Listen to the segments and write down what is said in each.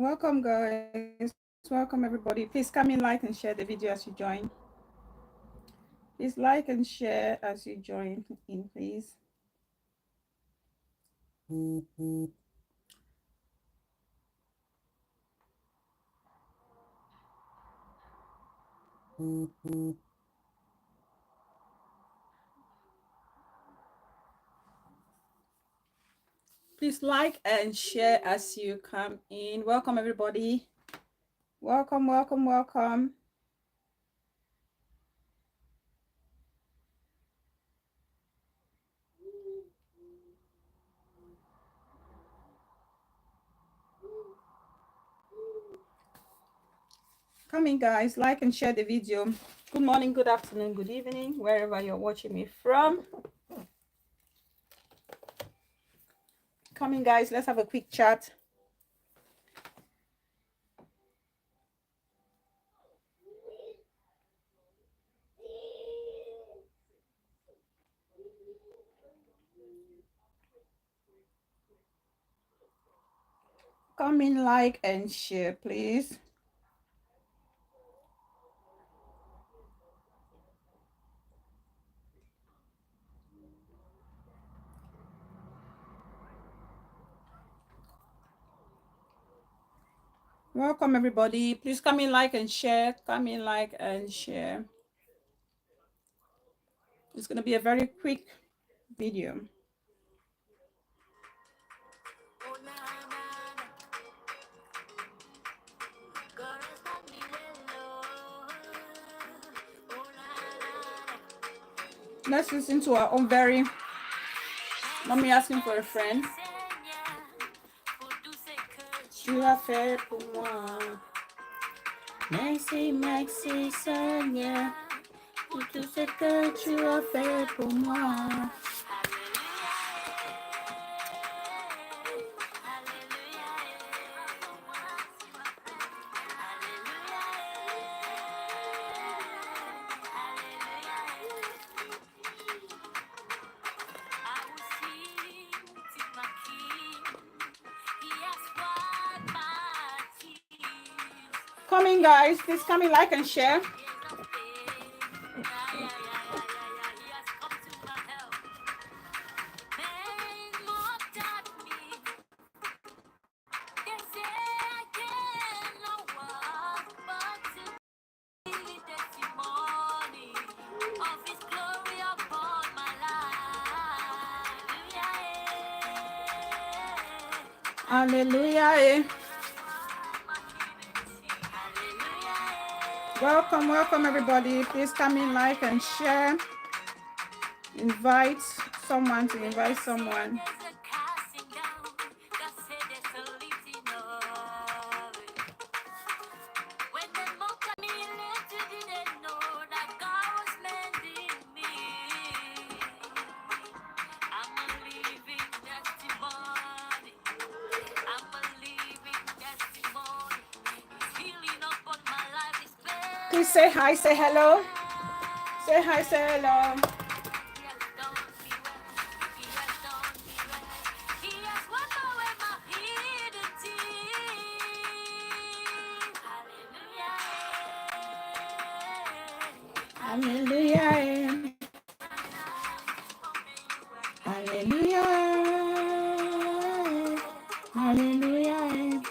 Welcome, guys. Welcome, everybody. Please come in, like, and share the video as you join. Please like and share as you join in, please. Please like and share as you come in. Welcome, everybody. Welcome, welcome, welcome. Come in, guys. Like and share the video. Good morning, good afternoon, good evening, wherever you're watching me from. Come in, guys. Let's have a quick chat. Come in, like and share, please. Welcome, everybody. Please come in, like and share. Come in, like and share. It's going to be a very quick video. Let's listen to our own very mommy asking for a friend. Tu as fait pour moi. Merci, merci Seigneur pour tout ce que tu as fait pour moi. Come in, guys. Please come in, like and share. Hallelujah. Welcome, welcome, everybody. Please come in, like and share. Invite someone to invite someone. Please say hi, say hello. Say hi, say hello. Hallelujah. Hallelujah. Hallelujah.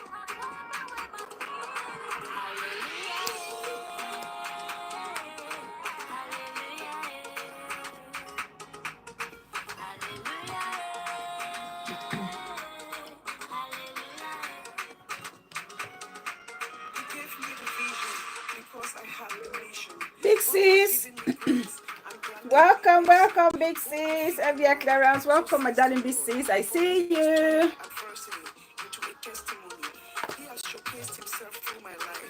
Big sis. Welcome, welcome, big sis. Evia Clarence, welcome, my darling big sis. I see you.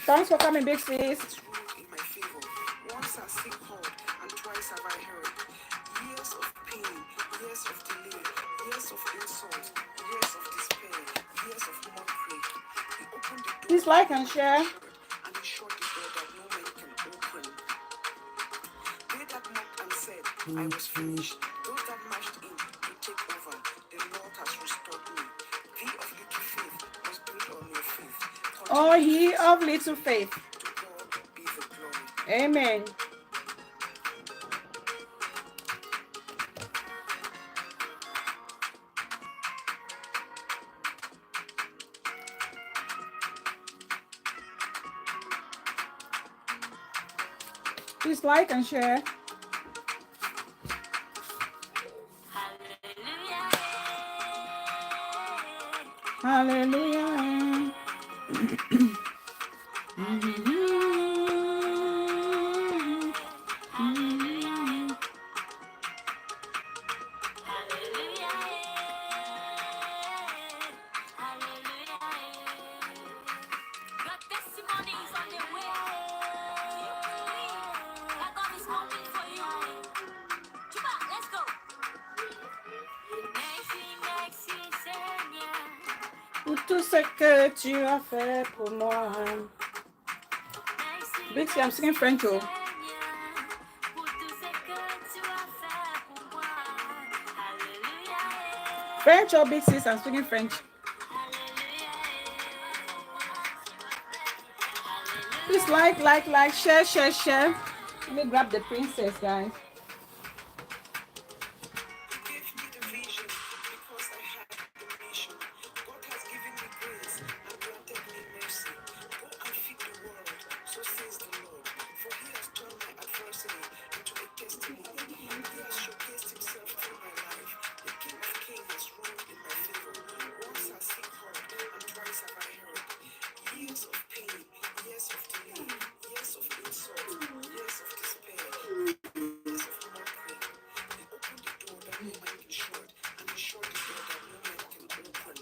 Thanks for coming, big sis. Once I seek called, and twice have I heard. Years of pain, years of delay, years of insult, years of despair, years of mockery. He opened the door. Please like and share. And he shut the door that no man can open. They that mocked and said, I was finished. Those that marched in to take over, the Lord has restored me. Thee of little faith was built on your faith. Oh, ye of little faith. To God be the glory. Amen. Please like and share. Hallelujah. Pour tout ce que tu as fait pour moi. Bixie, I'm singing French. Oh. French or Big Sis, I'm speaking French. Please like, share. Let me grab the princess, guys. Give me the vision because I had the mission. God has given me grace and granted me mercy. Go and feed the world, so says the Lord. For he has turned my adversity into a testimony. He has showcased himself through my life. The King of Kings has ruled in my favor. Once has he called, and twice have I heard. Years of pain, years of delay, years of insult, years of despair, years of mockery. He opened the door that no man can shut, and he shut the door that no man can open.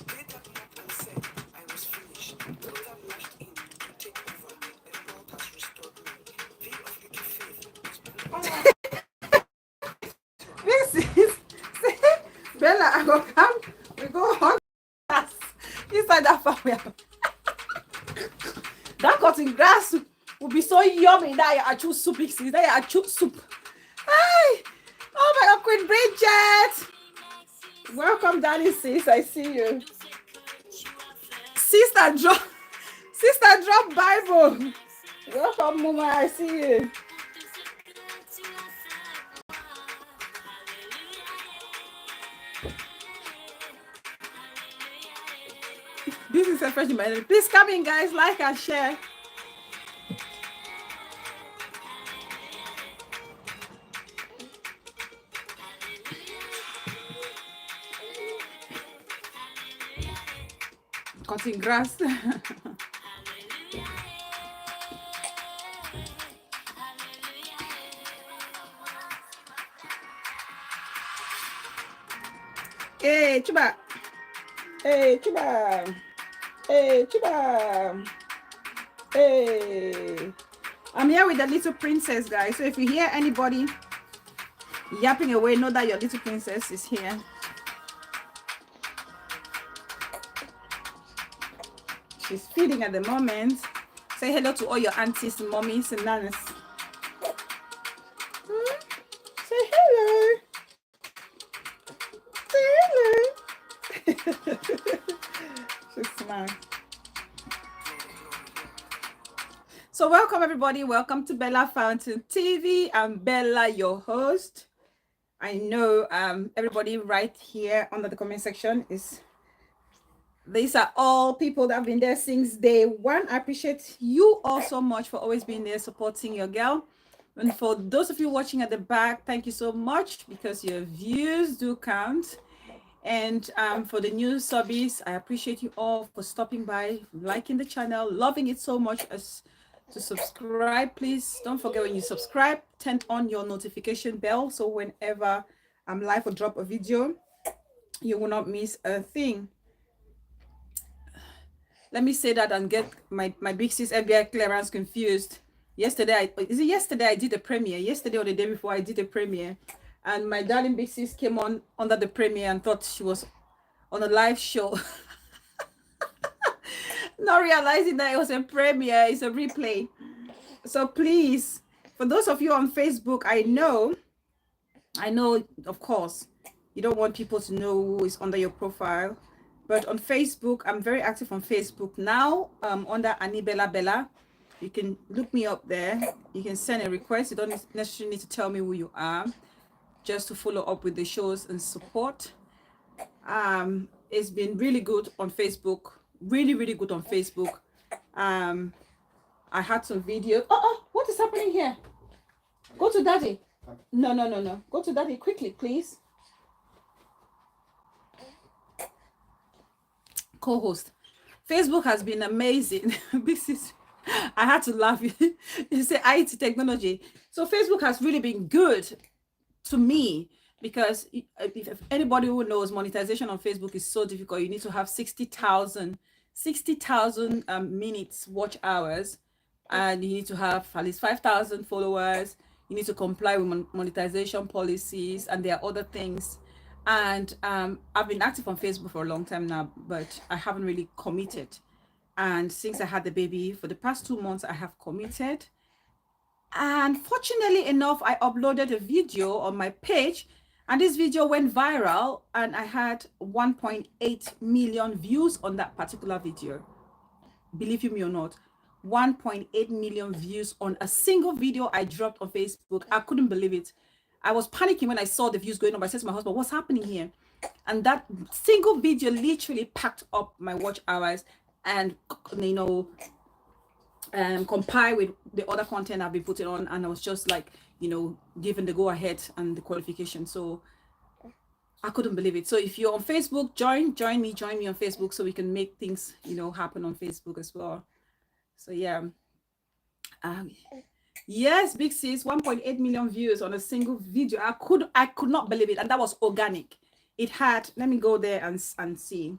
They that knocked and said, I was finished. They that rushed in to take over, the Lord has restored me. They of little faith was put This is Bella. I go come. We go on inside that fire. That cutting grass will be so yummy. That I choose soup. That I choose soup. Hi. Oh my God, Queen Bridget. Welcome, Danny sis. I see you. Sister drop Bible. Welcome, Mama. I see you. This is a fresh in. Please come in, guys. Like and share. Cutting grass. Hey, Chuba. Hey, Chuba. Hey, Chuba. Hey. I'm here with the little princess, guys. So if you hear anybody yapping away, know that your little princess is here. She's feeding at the moment. Say hello to all your aunties, mommies, and nannies. Say hello. Say hello. She's smart. So welcome everybody. Welcome to Bella Fountain TV. I'm Bella, your host. I know everybody right here under the comment section is. These are all people that have been there since day one. I appreciate you all so much for always being there supporting your girl. And for those of you watching at the back, thank you so much because your views do count. And for the new subbies, I appreciate you all for stopping by, liking the channel, loving it so much as to subscribe. Please don't forget, when you subscribe, turn on your notification bell so whenever I'm live or drop a video, you will not miss a thing. Let me say that and get my big sis FBI clearance confused. Yesterday I did a premiere. Yesterday or the day before I did a premiere, and my darling big sis came on under the premiere and thought she was on a live show. Not realizing that it was a premiere, it's a replay. So please, for those of you on Facebook, I know, of course, you don't want people to know who is under your profile. But on Facebook, I'm very active on Facebook now, under Anibella Bella. You can look me up there. You can send a request. You don't necessarily need to tell me who you are, just to follow up with the shows and support. It's been really good on Facebook, really good on Facebook. I had some videos. What is happening here? Go to daddy. No. Go to daddy quickly, please. Co-host. Facebook has been amazing. This is, I had to laugh. You say IT technology. So Facebook has really been good to me, because if anybody who knows, monetization on Facebook is so difficult. You need to have 60,000 minutes watch hours, and you need to have at least 5,000 followers. You need to comply with monetization policies, and there are other things. And I've been active on Facebook for a long time now, but I haven't really committed. And since I had the baby, for the past 2 months, I have committed. And fortunately enough, I uploaded a video on my page, and this video went viral, and I had 1.8 million views on that particular video. Believe you me or not, 1.8 million views on a single video I dropped on Facebook. I couldn't believe it. I was panicking when I saw the views going up. I said to my husband, what's happening here? And that single video literally packed up my watch hours and, compile with the other content I've been putting on. And I was just like, given the go ahead and the qualification. So I couldn't believe it. So if you're on Facebook, join me on Facebook, so we can make things, happen on Facebook as well. So yeah. Yes, big sis, 1.8 million views on a single video. I could not believe it. And that was organic. It had, let me go there and see.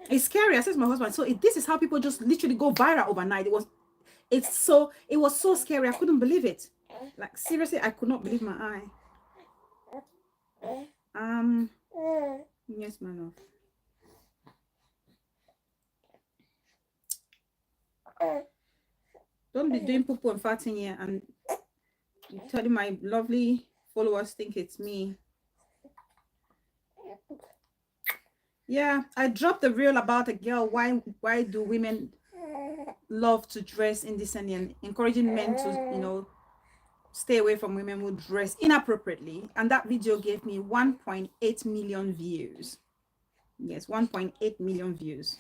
It's scary. I said to my husband, so this is how people just literally go viral overnight. It was so scary. I couldn't believe it. Like, seriously, I could not believe my eye. Yes, man. Don't be doing poo-poo and farting here and telling my lovely followers think it's me. Yeah, I dropped the reel about a girl. Why do women love to dress indecently, and encouraging men to, stay away from women who dress inappropriately. And that video gave me 1.8 million views. Yes, 1.8 million views.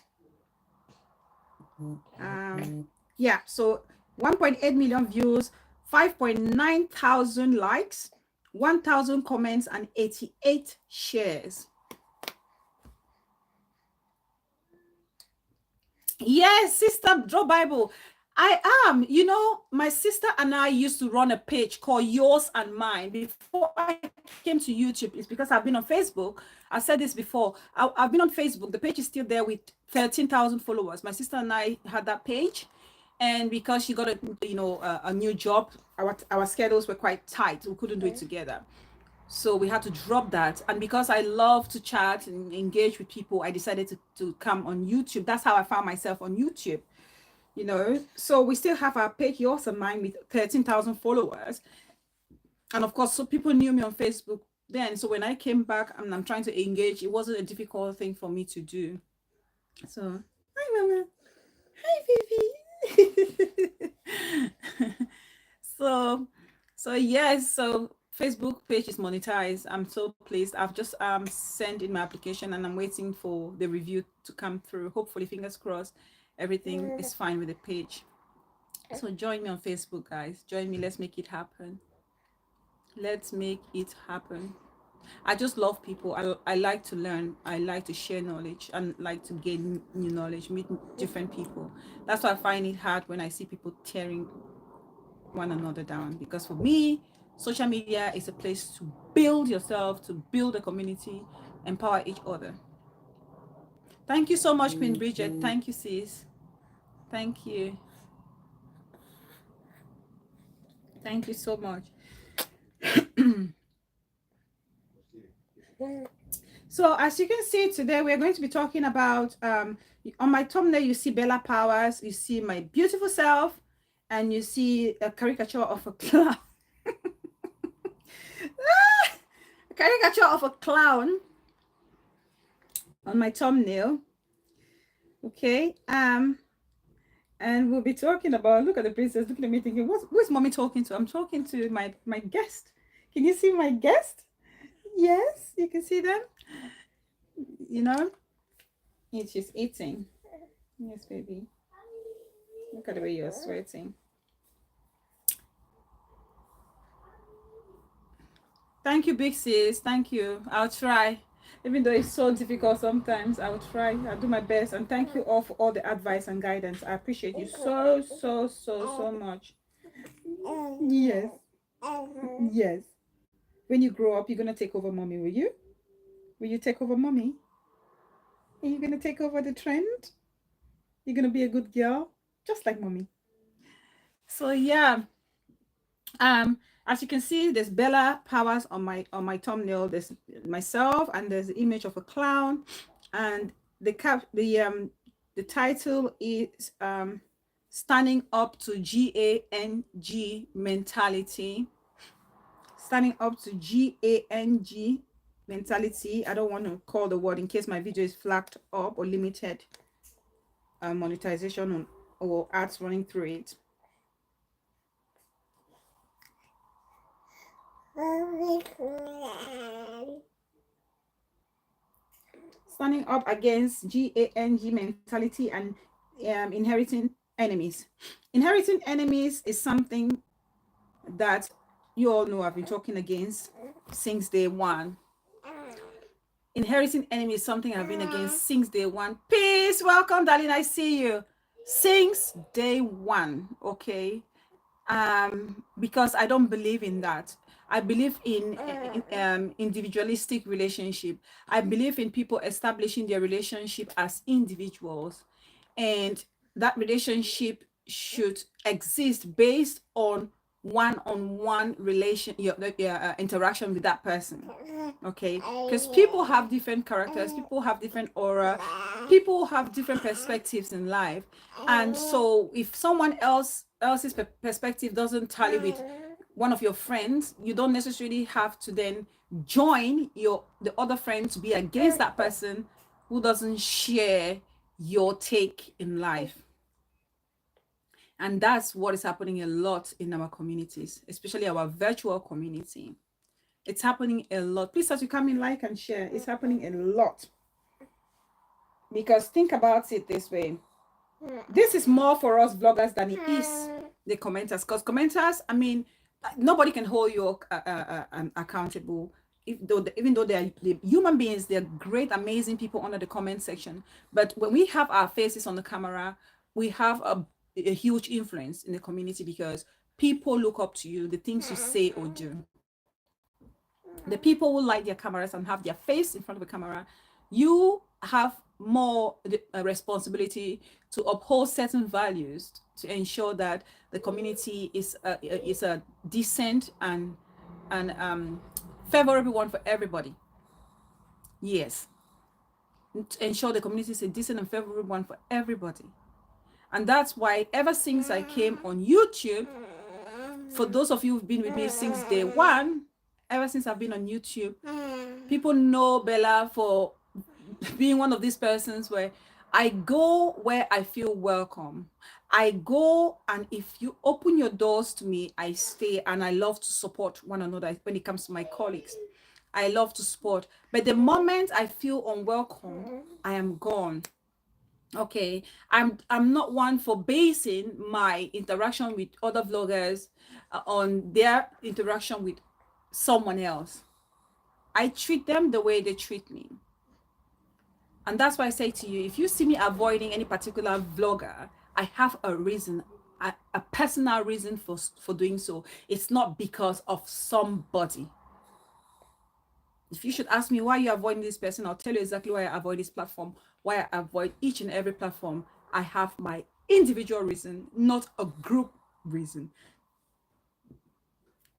Yeah, so 1.8 million views, 5.9 thousand likes, 1,000 comments, and 88 shares. Yes, sister, draw Bible. I am. My sister and I used to run a page called Yours and Mine before I came to YouTube. It's because I've been on Facebook. I said this before. I've been on Facebook. The page is still there with 13,000 followers. My sister and I had that page, and because she got a new job, our schedules were quite tight. We couldn't do it together. So we had to drop that. And because I love to chat and engage with people, I decided to come on YouTube. That's how I found myself on YouTube. So we still have our page, Yours and Mine, with 13,000 followers. And of course, so people knew me on Facebook then. So when I came back and I'm trying to engage, it wasn't a difficult thing for me to do. So, hi, Mama. Hi, baby. So yes, so Facebook page is monetized. I'm so pleased. I've just sent in my application, and I'm waiting for the review to come through. Hopefully, fingers crossed, everything is fine with the page. So join me on Facebook, guys. Join me. Let's make it happen. Let's make it happen. I just love people. I like to learn. I like to share knowledge and like to gain new knowledge, meet different people. That's why I find it hard when I see people tearing one another down, because for me, social media is a place to build yourself, to build a community, empower each other. Thank you so much, Queen Bridget. Thank you, sis. Thank you. Thank you so much. So as you can see today, we're going to be talking about, on my thumbnail, you see Bella Powers, you see my beautiful self, and you see a caricature of a clown. caricature of a clown on my thumbnail. Okay. And we'll be talking about, look at the princess looking at me thinking, who's mommy talking to? I'm talking to my guest. Can you see my guest? Yes, you can see them. You know, she's eating. Yes, baby. Look at the way you're sweating. Thank you, big sis. Thank you. I'll try. Even though it's so difficult sometimes, I'll try. I'll do my best. And thank you all for all the advice and guidance. I appreciate you so much. Yes. Yes. When you grow up, you're going to take over mommy, will you? Will you take over mommy? Are you going to take over the trend? You're going to be a good girl, just like mommy. So, yeah. As you can see, there's Bella Powers on my thumbnail. There's myself, and there's the image of a clown, and the title is standing up to GANG mentality. Standing up to GANG mentality. I don't want to call the word in case my video is flagged up or limited monetization or ads running through it. Standing up against GANG mentality and inheriting enemies. Inheriting enemies is something that you all know I've been talking against since day one. Inheriting enemies is something I've been against since day one. Peace, welcome, darling. I see you. Since day one, okay. Because I don't believe in that. I believe in individualistic relationship. I believe in people establishing their relationship as individuals, and that relationship should exist based on one-on-one interaction with that person. Okay, because people have different characters, people have different aura, people have different perspectives in life, and so if someone else's perspective doesn't tally with one of your friends, you don't necessarily have to then join the other friend to be against that person who doesn't share your take in life. And that's what is happening a lot in our communities, especially our virtual community. It's happening a lot. Please, as you come in, like and share. It's happening a lot. Because think about it this way. This is more for us vloggers than it is the commenters. Because commenters, I mean, nobody can hold you accountable. Even though they're human beings, they're great, amazing people under the comment section. But when we have our faces on the camera, we have a huge influence in the community because people look up to you, the things you say or do. The people who light their cameras and have their face in front of the camera, you have more responsibility to uphold certain values to ensure that the community is a decent and favorable one for everybody. Yes, to ensure the community is a decent and favorable one for everybody. And that's why ever since I came on YouTube, for those of you who've been with me since day one, ever since I've been on YouTube, people know Bella for being one of these persons where I go where I feel welcome. I go, and if you open your doors to me, I stay, and I love to support one another when it comes to my colleagues. I love to support. But the moment I feel unwelcome, I am gone. Okay, I'm not one for basing my interaction with other vloggers on their interaction with someone else. I treat them the way they treat me. And that's why I say to you, if you see me avoiding any particular vlogger, I have a reason, a personal reason for doing so. It's not because of somebody. If you should ask me why you're avoiding this person, I'll tell you exactly why I avoid this platform, why I avoid each and every platform. I have my individual reason, not a group reason.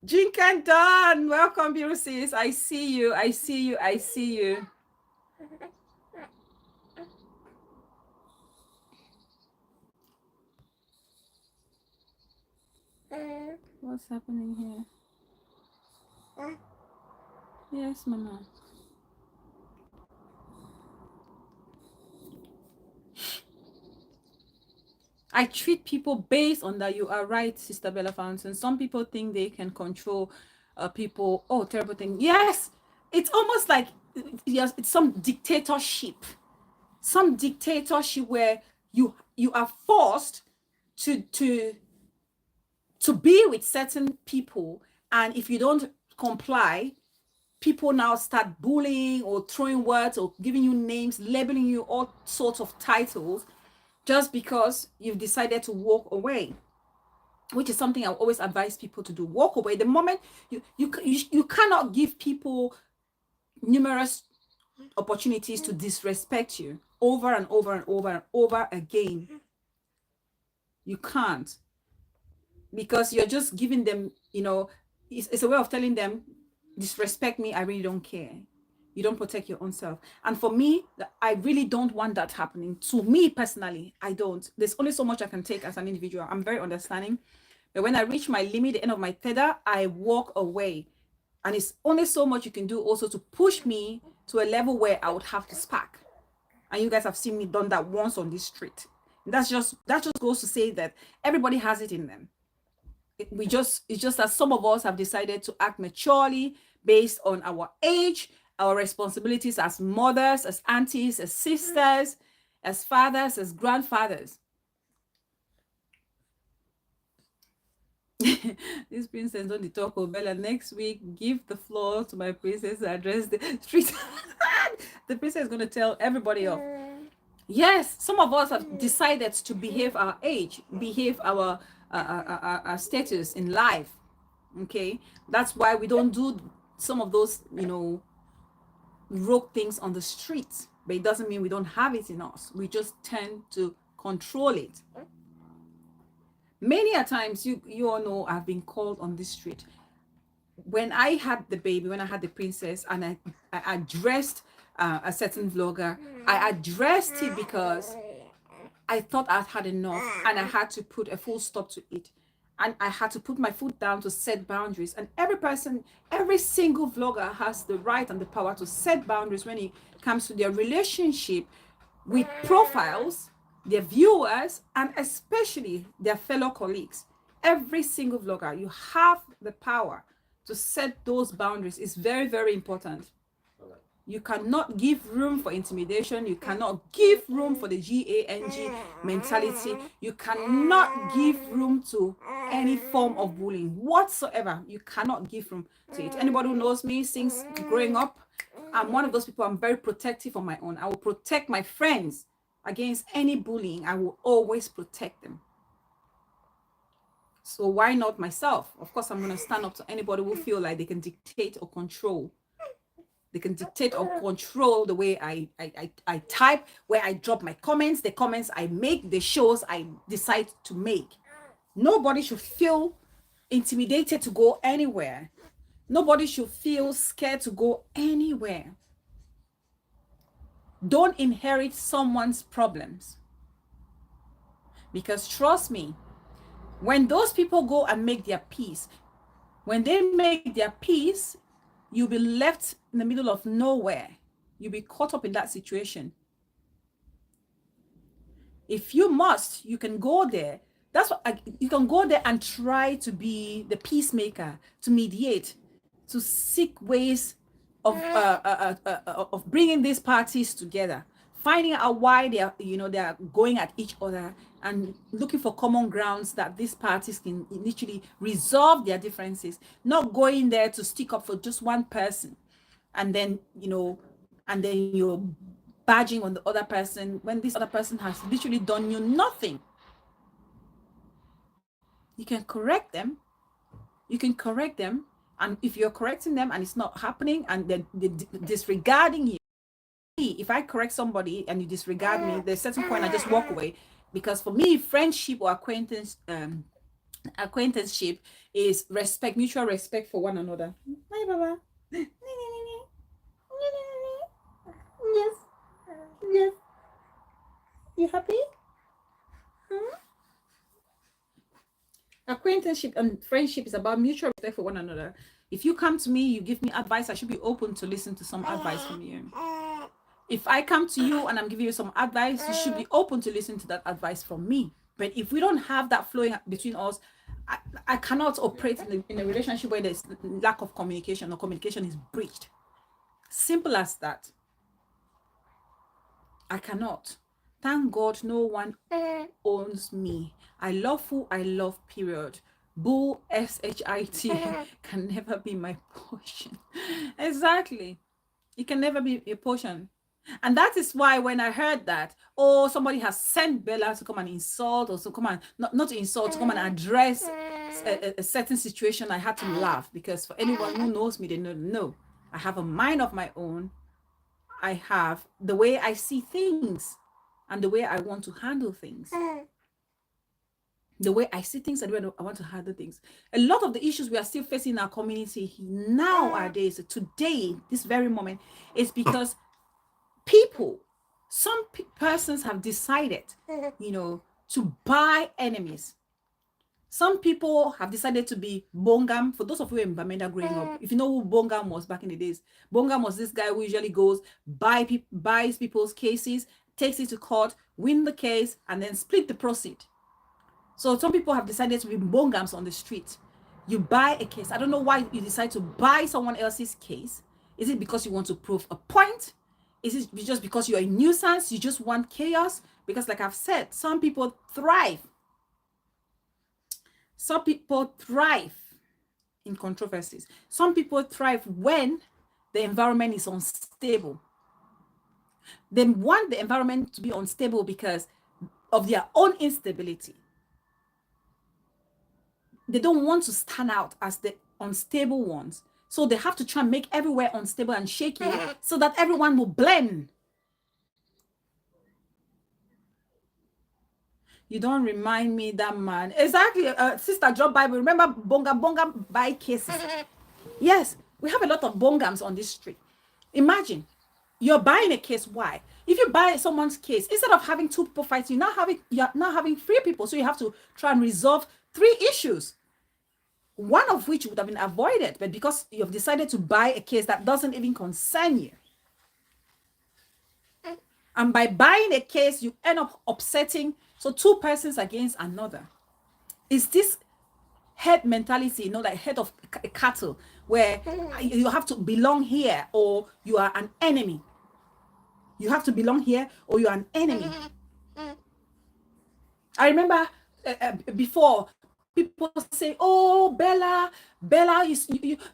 Jinkan Don, welcome, Birusis. I see you, I see you, I see you. What's happening here? Yes, Mama. I treat people based on that. You are right, Sister Bella Fountain. Some people think they can control people. Oh, terrible thing. Yes, it's almost like yes, it's some dictatorship. Some dictatorship where you are forced to to to be with certain people, and if you don't comply, people now start bullying or throwing words or giving you names, labeling you all sorts of titles just because you've decided to walk away, which is something I always advise people to do. Walk away. The moment you cannot give people numerous opportunities to disrespect you over and over and over and over again. You can't, because you're just giving them, it's a way of telling them, disrespect me, I really don't care. You don't protect your own self. And for me, I really don't want that happening. To me personally, I don't. There's only so much I can take as an individual. I'm very understanding. But when I reach my limit, the end of my tether, I walk away. And it's only so much you can do also to push me to a level where I would have to spark. And you guys have seen me done that once on this street. And that just goes to say that everybody has it in them. It's just that some of us have decided to act maturely based on our age, our responsibilities as mothers, as aunties, as sisters, as fathers, as grandfathers. This princess don't talk of Bella. Next week, give the floor to my princess to address the street. The princess is going to tell everybody off. Yes, some of us have decided to behave our age, behave our status in life. Okay, that's why we don't do some of those, rogue things on the streets. But it doesn't mean we don't have it in us. We just tend to control it. Many a times, you all know, I've been called on this street. When I had the baby, when I had the princess, and I addressed a certain vlogger, I addressed it because I thought I'd had enough and I had to put a full stop to it. And I had to put my foot down to set boundaries. And every single vlogger has the right and the power to set boundaries when it comes to their relationship with profiles, their viewers, and especially their fellow colleagues. Every single vlogger, you have the power to set those boundaries. It's very, very important. You cannot give room for intimidation. You cannot give room for the GANG mentality. You cannot give room to any form of bullying whatsoever. You cannot give room to it. Anybody who knows me since growing up, I'm one of those people. I'm very protective of my own. I will protect my friends against any bullying. I will always protect them. So why not myself? Of course, I'm going to stand up to anybody who feel like they can dictate or control. They can dictate or control the way I type, where I drop my comments, the comments I make, the shows I decide to make. Nobody should feel intimidated to go anywhere. Nobody should feel scared to go anywhere. Don't inherit someone's problems. Because trust me, when those people go and make their peace, when they make their peace, you'll be left in the middle of nowhere. You'll be caught up in that situation. If you must, you can go there. That's what you can go there and try to be the peacemaker, to mediate, to seek ways of bringing these parties together, finding out why they are going at each other, and looking for common grounds that these parties can literally resolve their differences. Not going there to stick up for just one person, and then you're badging on the other person when this other person has literally done you nothing. You can correct them. And if you're correcting them and it's not happening, and then they're disregarding you. If I correct somebody and you disregard me, there's a certain point I just walk away. Because for me, friendship or acquaintanceship is respect, mutual respect for one another. Hi, Baba. Yes. Yes. You happy? Acquaintanceship and friendship is about mutual respect for one another. If you come to me, you give me advice, I should be open to listen to some advice from you. If I come to you and I'm giving you some advice, you should be open to listen to that advice from me. But if we don't have that flowing between us, I cannot operate in a relationship where there's lack of communication or communication is breached. Simple as that. I cannot. Thank God no one owns me. I love who I love, period. Bull, S-H-I-T, can never be my portion. Exactly. It can never be a portion. And that is why when I heard that, oh, somebody has sent Bella to come and insult, or to come and, not to insult, to come and address a certain situation, I had to laugh, because for anyone who knows me, they know I have a mind of my own. I have the way I see things and the way I want to handle things. The way I see things and the way I want to handle things. A lot of the issues we are still facing in our community nowadays, today, this very moment, is because some persons have decided, to buy enemies. Some people have decided to be Bongam. For those of you in Bamenda growing up, if you know who Bongam was back in the days, Bongam was this guy who usually goes, buys people's cases, takes it to court, win the case, and then split the proceed. So some people have decided to be Bongams on the street. You buy a case. I don't know why you decide to buy someone else's case. Is it because you want to prove a point? Is it just because you're a nuisance? You just want chaos? Because like I've said, some people thrive. Some people thrive in controversies. Some people thrive when the environment is unstable. They want the environment to be unstable because of their own instability. They don't want to stand out as the unstable ones. So they have to try and make everywhere unstable and shaky so that everyone will blend. You don't remind me that man. Exactly, Sister Drop Bible. Remember Bonga buy cases. Yes, we have a lot of Bongams on this street. Imagine, you're buying a case. Why? If you buy someone's case, instead of having two people fighting, you're now having three people. So you have to try and resolve 3 issues. One of which would have been avoided, but because you have decided to buy a case that doesn't even concern you. And by buying a case, you end up upsetting, so 2 persons against another. Is this head mentality, like head of cattle, where you have to belong here or you are an enemy? You have to belong here or you are an enemy. I remember before, people say, oh, Bella,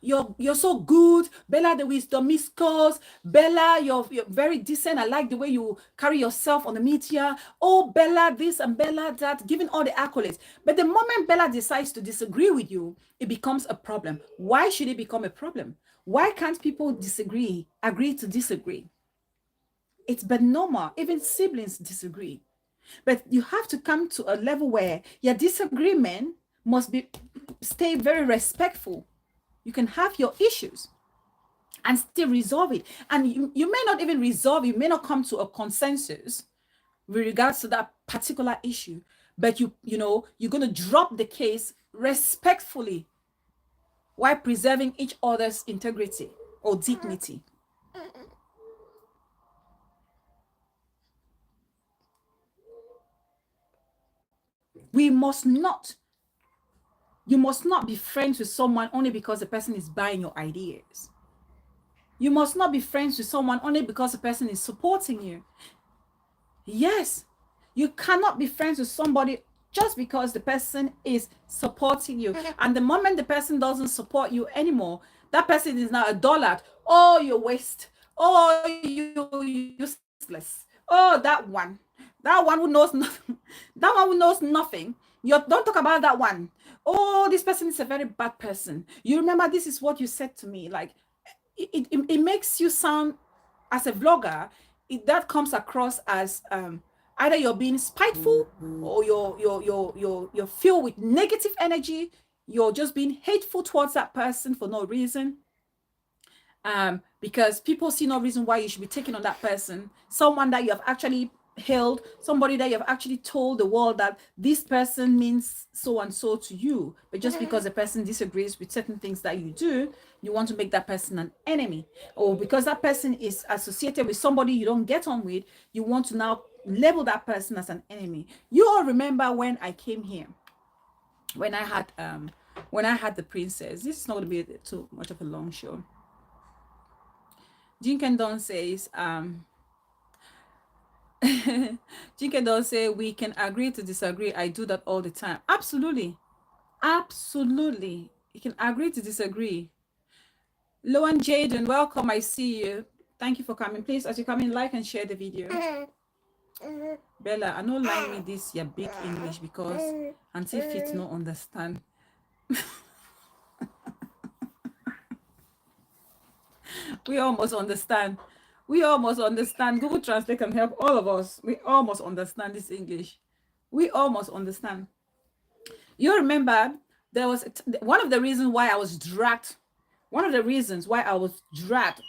you're so good. Bella, the wisdom is cause. Bella, you're very decent. I like the way you carry yourself on the media. Oh, Bella, this and Bella, that, giving all the accolades. But the moment Bella decides to disagree with you, it becomes a problem. Why should it become a problem? Why can't people agree to disagree? It's but normal. Even siblings disagree. But you have to come to a level where your disagreement must stay very respectful. You can have your issues and still resolve it. And you may not even resolve, you may not come to a consensus with regards to that particular issue, but you're going to drop the case respectfully while preserving each other's integrity or dignity. You must not be friends with someone only because the person is buying your ideas. You must not be friends with someone only because the person is supporting you. Yes, you cannot be friends with somebody just because the person is supporting you. And the moment the person doesn't support you anymore, that person is now a dullard. Oh, you waste. Oh, you useless. Oh, that one who knows nothing. That one who knows nothing. You don't talk about that one. Oh, this person is a very bad person. You remember, this is what you said to me. Like, it makes you sound, as a vlogger, that comes across as either you're being spiteful or you're filled with negative energy. You're just being hateful towards that person for no reason. Because people see no reason why you should be taking on that person, someone that you have actually hailed, somebody that you've actually told the world that this person means so and so to you, but just because the person disagrees with certain things that you do, you want to make that person an enemy, or because that person is associated with somebody you don't get on with, you want to now label that person as an enemy. You all remember when I came here, when I had the princess. This is not going to be too much of a long show. Jinkendon says, Jinkendon say we can agree to disagree. I do that all the time. Absolutely. Absolutely. You can agree to disagree. Loan Jaden, welcome. I see you. Thank you for coming. Please, as you come in, like and share the video. Bella, I know line me this your big English because Auntie Fit no understand. We almost understand. We almost understand. Google Translate can help all of us. We almost understand this English. We almost understand. You remember there was one of the reasons why I was dragged. One of the reasons why I was dragged.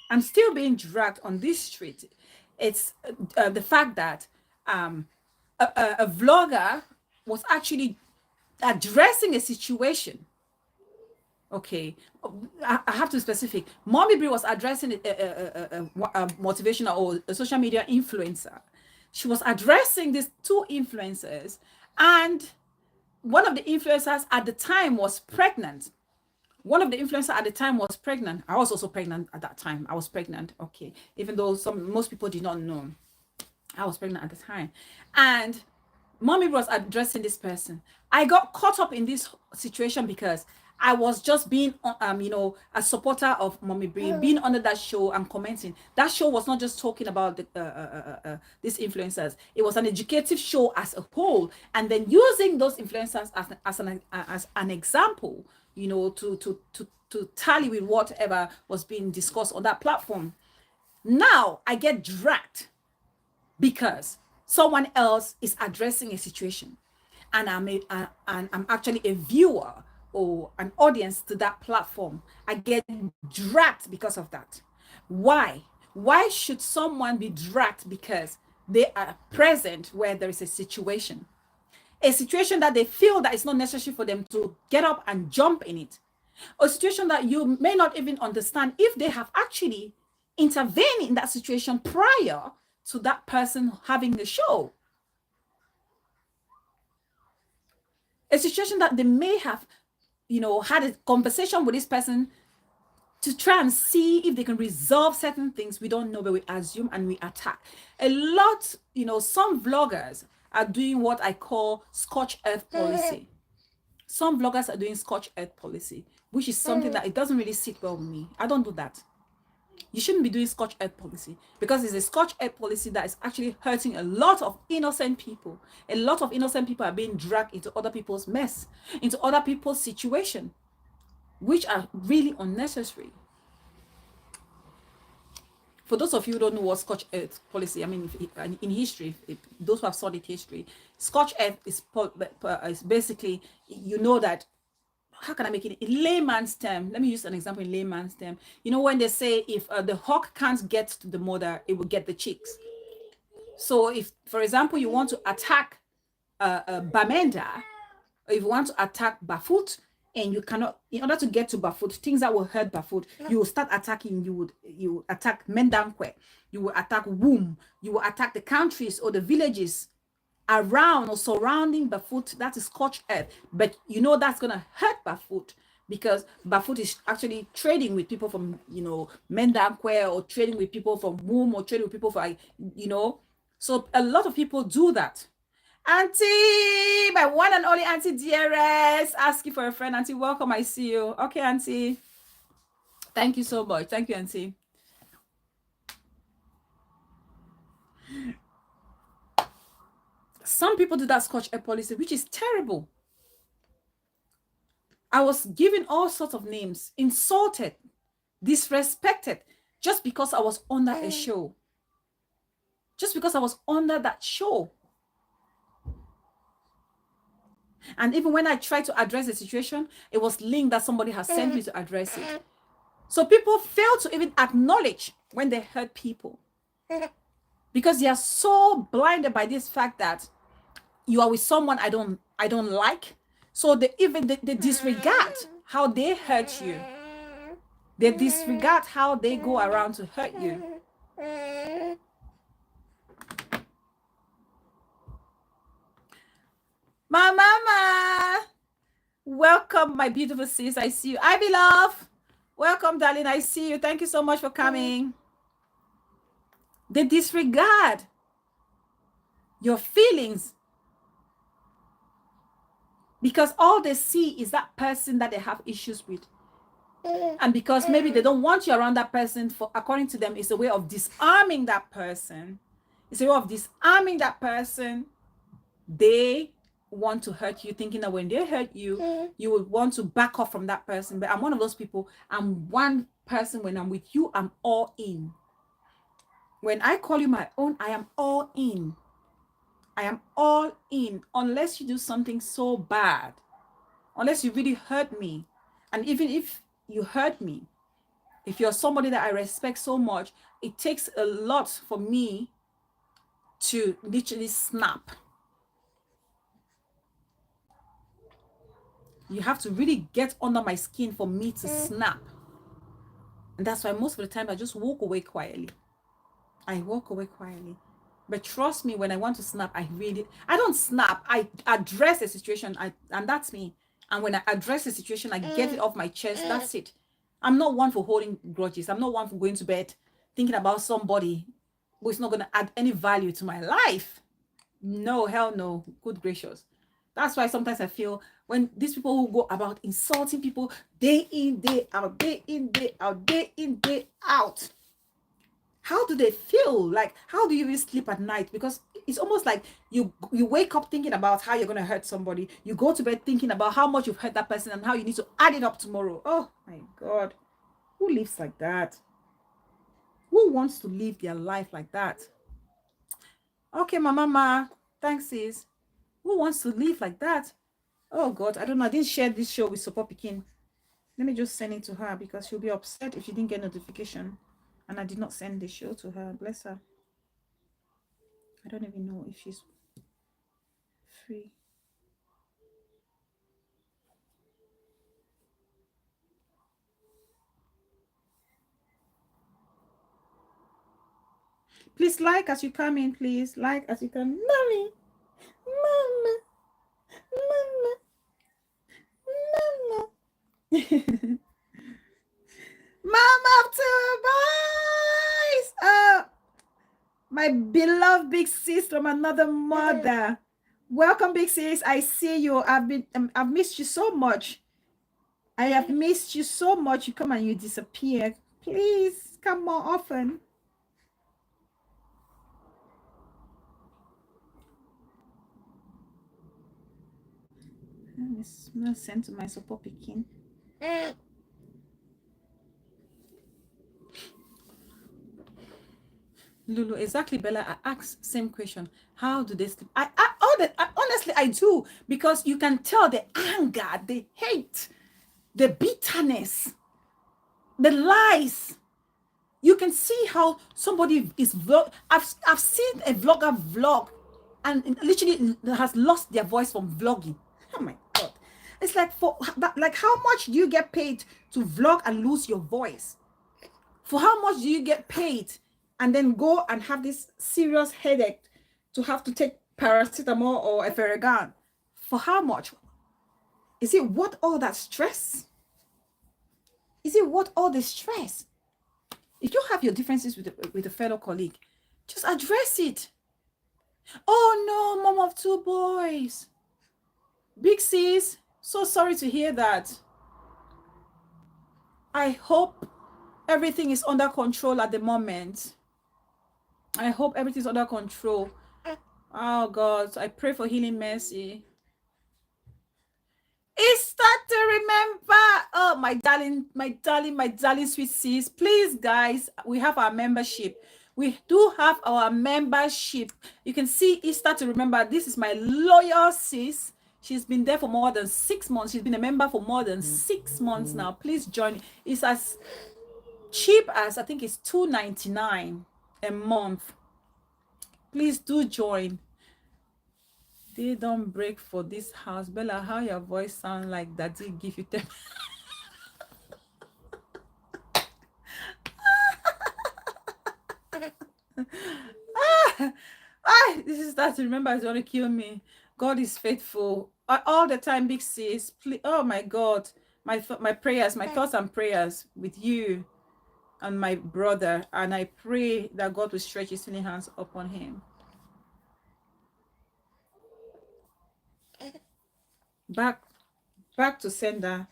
I'm still being dragged on this street. It's the fact that a vlogger was actually addressing a situation. Okay, I have to be specific. Mommy Brie was addressing a motivational or a social media influencer. She was addressing these two influencers, and one of the influencers at the time was pregnant. One of the influencers at the time was pregnant. I was also pregnant at that time. I was pregnant. Okay, even though most people did not know, I was pregnant at the time, and Mommy was addressing this person. I got caught up in this situation because I was just being, a supporter of Mommy Brie, being under that show and commenting. That show was not just talking about these influencers. It was an educative show as a whole, and then using those influencers as an example, to tally with whatever was being discussed on that platform. Now I get dragged because someone else is addressing a situation, and I'm actually a viewer or an audience to that platform. I get dragged because of that. Why should someone be dragged because they are present where there is a situation that they feel that it's not necessary for them to get up and jump in it, a situation that you may not even understand if they have actually intervened in that situation prior to that person having the show? A situation that they may have, had a conversation with this person to try and see if they can resolve certain things. We don't know, but we assume and we attack. A lot, some vloggers are doing what I call scorched earth policy. Some vloggers are doing scorched earth policy, which is something that it doesn't really sit well with me. I don't do that. You shouldn't be doing scorched earth policy, because it's a scorched earth policy that is actually hurting a lot of innocent people. A lot of innocent people are being dragged into other people's mess, into other people's situation, which are really unnecessary. For those of you who don't know what scorched earth policy, I mean, in history, those who have studied history, scorched earth is basically, that, how can I make it in layman's term? Let me use an example in layman's term. When they say if the hawk can't get to the mother, it will get the chicks. So if, for example, you want to attack Bamenda, or if you want to attack Bafut, and you cannot, in order to get to Bafut, things that will hurt Bafut, you will start attacking. You attack Mendankwe, you will attack Womb, you will attack the countries or the villages around or surrounding Bafut. That is scorched earth. But that's gonna hurt Bafut, because Bafut is actually trading with people from Mendankwe, or trading with people from Womb, or trading with people from so a lot of people do that. Auntie, my one and only Auntie DRS, asking for a friend. Auntie, welcome. I see you. Okay, Auntie. Thank you so much. Thank you, Auntie. Some people do that scorched earth policy, which is terrible. I was given all sorts of names, insulted, disrespected, just because I was under a show. Just because I was under that show. And even when I tried to address the situation, it was linked that somebody has sent me to address it. So people fail to even acknowledge when they hurt people. because they are so blinded by this fact that you are with someone I don't like. So they disregard how they hurt you. They disregard how they go around to hurt you. My mama, welcome, my beautiful sis. I see you. Ivy love, welcome, darling. I see you. Thank you so much for coming. They disregard your feelings because all they see is that person that they have issues with. And because maybe they don't want you around that person, for according to them, it's a way of disarming that person. It's a way of disarming that person. They want to hurt you, thinking that when they hurt you, you would want to back off from that person. But I'm one of those people. I'm one person. When I'm with you, I'm all in. When I call you my own, I am all in. I am all in, unless you do something so bad, unless you really hurt me. And even if you hurt me, if you're somebody that I respect so much, it takes a lot for me to literally snap. You have to really get under my skin for me to snap. And that's why most of the time I just walk away quietly. I walk away quietly. But trust me, when I want to snap, I don't snap. I address the situation, and that's me. And when I address the situation, I get it off my chest. That's it. I'm not one for holding grudges. I'm not one for going to bed thinking about somebody who is not going to add any value to my life. No, hell no. Good gracious. That's why sometimes I feel when these people who go about insulting people day in, day out, day in, day out, day in, day out, how do they feel? Like, how do you even sleep at night? Because it's almost like you wake up thinking about how you're going to hurt somebody. You go to bed thinking about how much you've hurt that person and how you need to add it up tomorrow. Oh my God. Who lives like that? Who wants to live their life like that? Okay, my mama. Thanks, sis. Who wants to live like that? Oh God, I don't know. I didn't share this show with Support Pekin. Let me just send it to her because she'll be upset if she didn't get notification. And I did not send the show to her. Bless her. I don't even know if she's free. Please like as you come in, please. Like as you come. Mommy. Mama. Mama. Mama. Mama of two boys. Oh, my beloved big sis from another mother. Welcome, big sis. I see you. I've missed you so much. I have missed you so much. You come and you disappear. Please come more often. Let me send to my Support Pekin. Lulu, exactly, Bella. I asked same question. How do they sleep? Honestly, I do, because you can tell the anger, the hate, the bitterness, the lies. You can see how somebody is vlog. I've seen a vlogger vlog, and literally has lost their voice from vlogging. Oh my God! It's like like how much do you get paid to vlog and lose your voice? For how much do you get paid and then go and have this serious headache to have to take paracetamol or effervescent? For how much? Is it worth all that stress? Is it worth all the stress? If you have your differences with a fellow colleague, just address it. Oh no, mom of two boys. Big sis, so sorry to hear that. I hope everything is under control at the moment. I hope everything's under control. Oh God, I pray for healing mercy. Easter to remember. Oh, my darling, sweet sis. Please, guys, we have our membership. We do have our membership. You can see Easter to remember. This is my loyal sis. She's been there for more than 6 months. She's been a member for more than 6 months now. Please join. It's as cheap as, I think it's $2.99 a month. Please do join. They don't break for this house. Bella, how your voice sound like daddy give you 10. This is that. Remember, it's gonna kill me. God is faithful all the time. Big sis, please. Oh my God, my prayers, my thoughts and prayers with you and my brother, and I pray that God will stretch His healing hands upon him. Back to sender.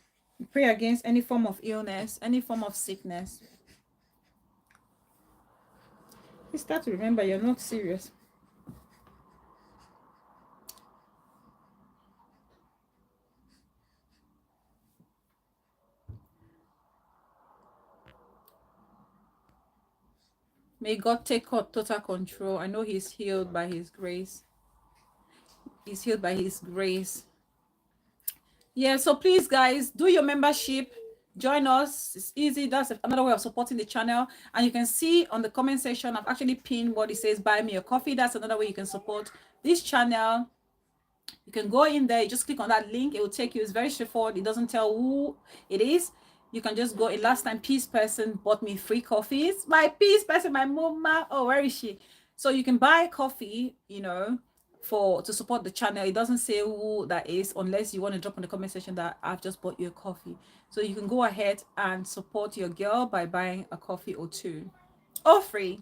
Pray against any form of illness, any form of sickness. You start to remember you're not serious. May God take total control. I know He's healed by His grace. He's healed by His grace. Yeah, so please, guys, do your membership. Join us. It's easy. That's another way of supporting the channel. And you can see on the comment section, I've actually pinned what it says, buy me a coffee. That's another way you can support this channel. You can go in there, you just click on that link. It will take you. It's very straightforward. It doesn't tell who it is. You can just go. Last time, Peace Person bought me free coffees. My Peace Person, my mama. Oh, where is she? So you can buy coffee, you know, to support the channel. It doesn't say who that is unless you want to drop in the comment section that I've just bought you a coffee. So you can go ahead and support your girl by buying a coffee or two, or free.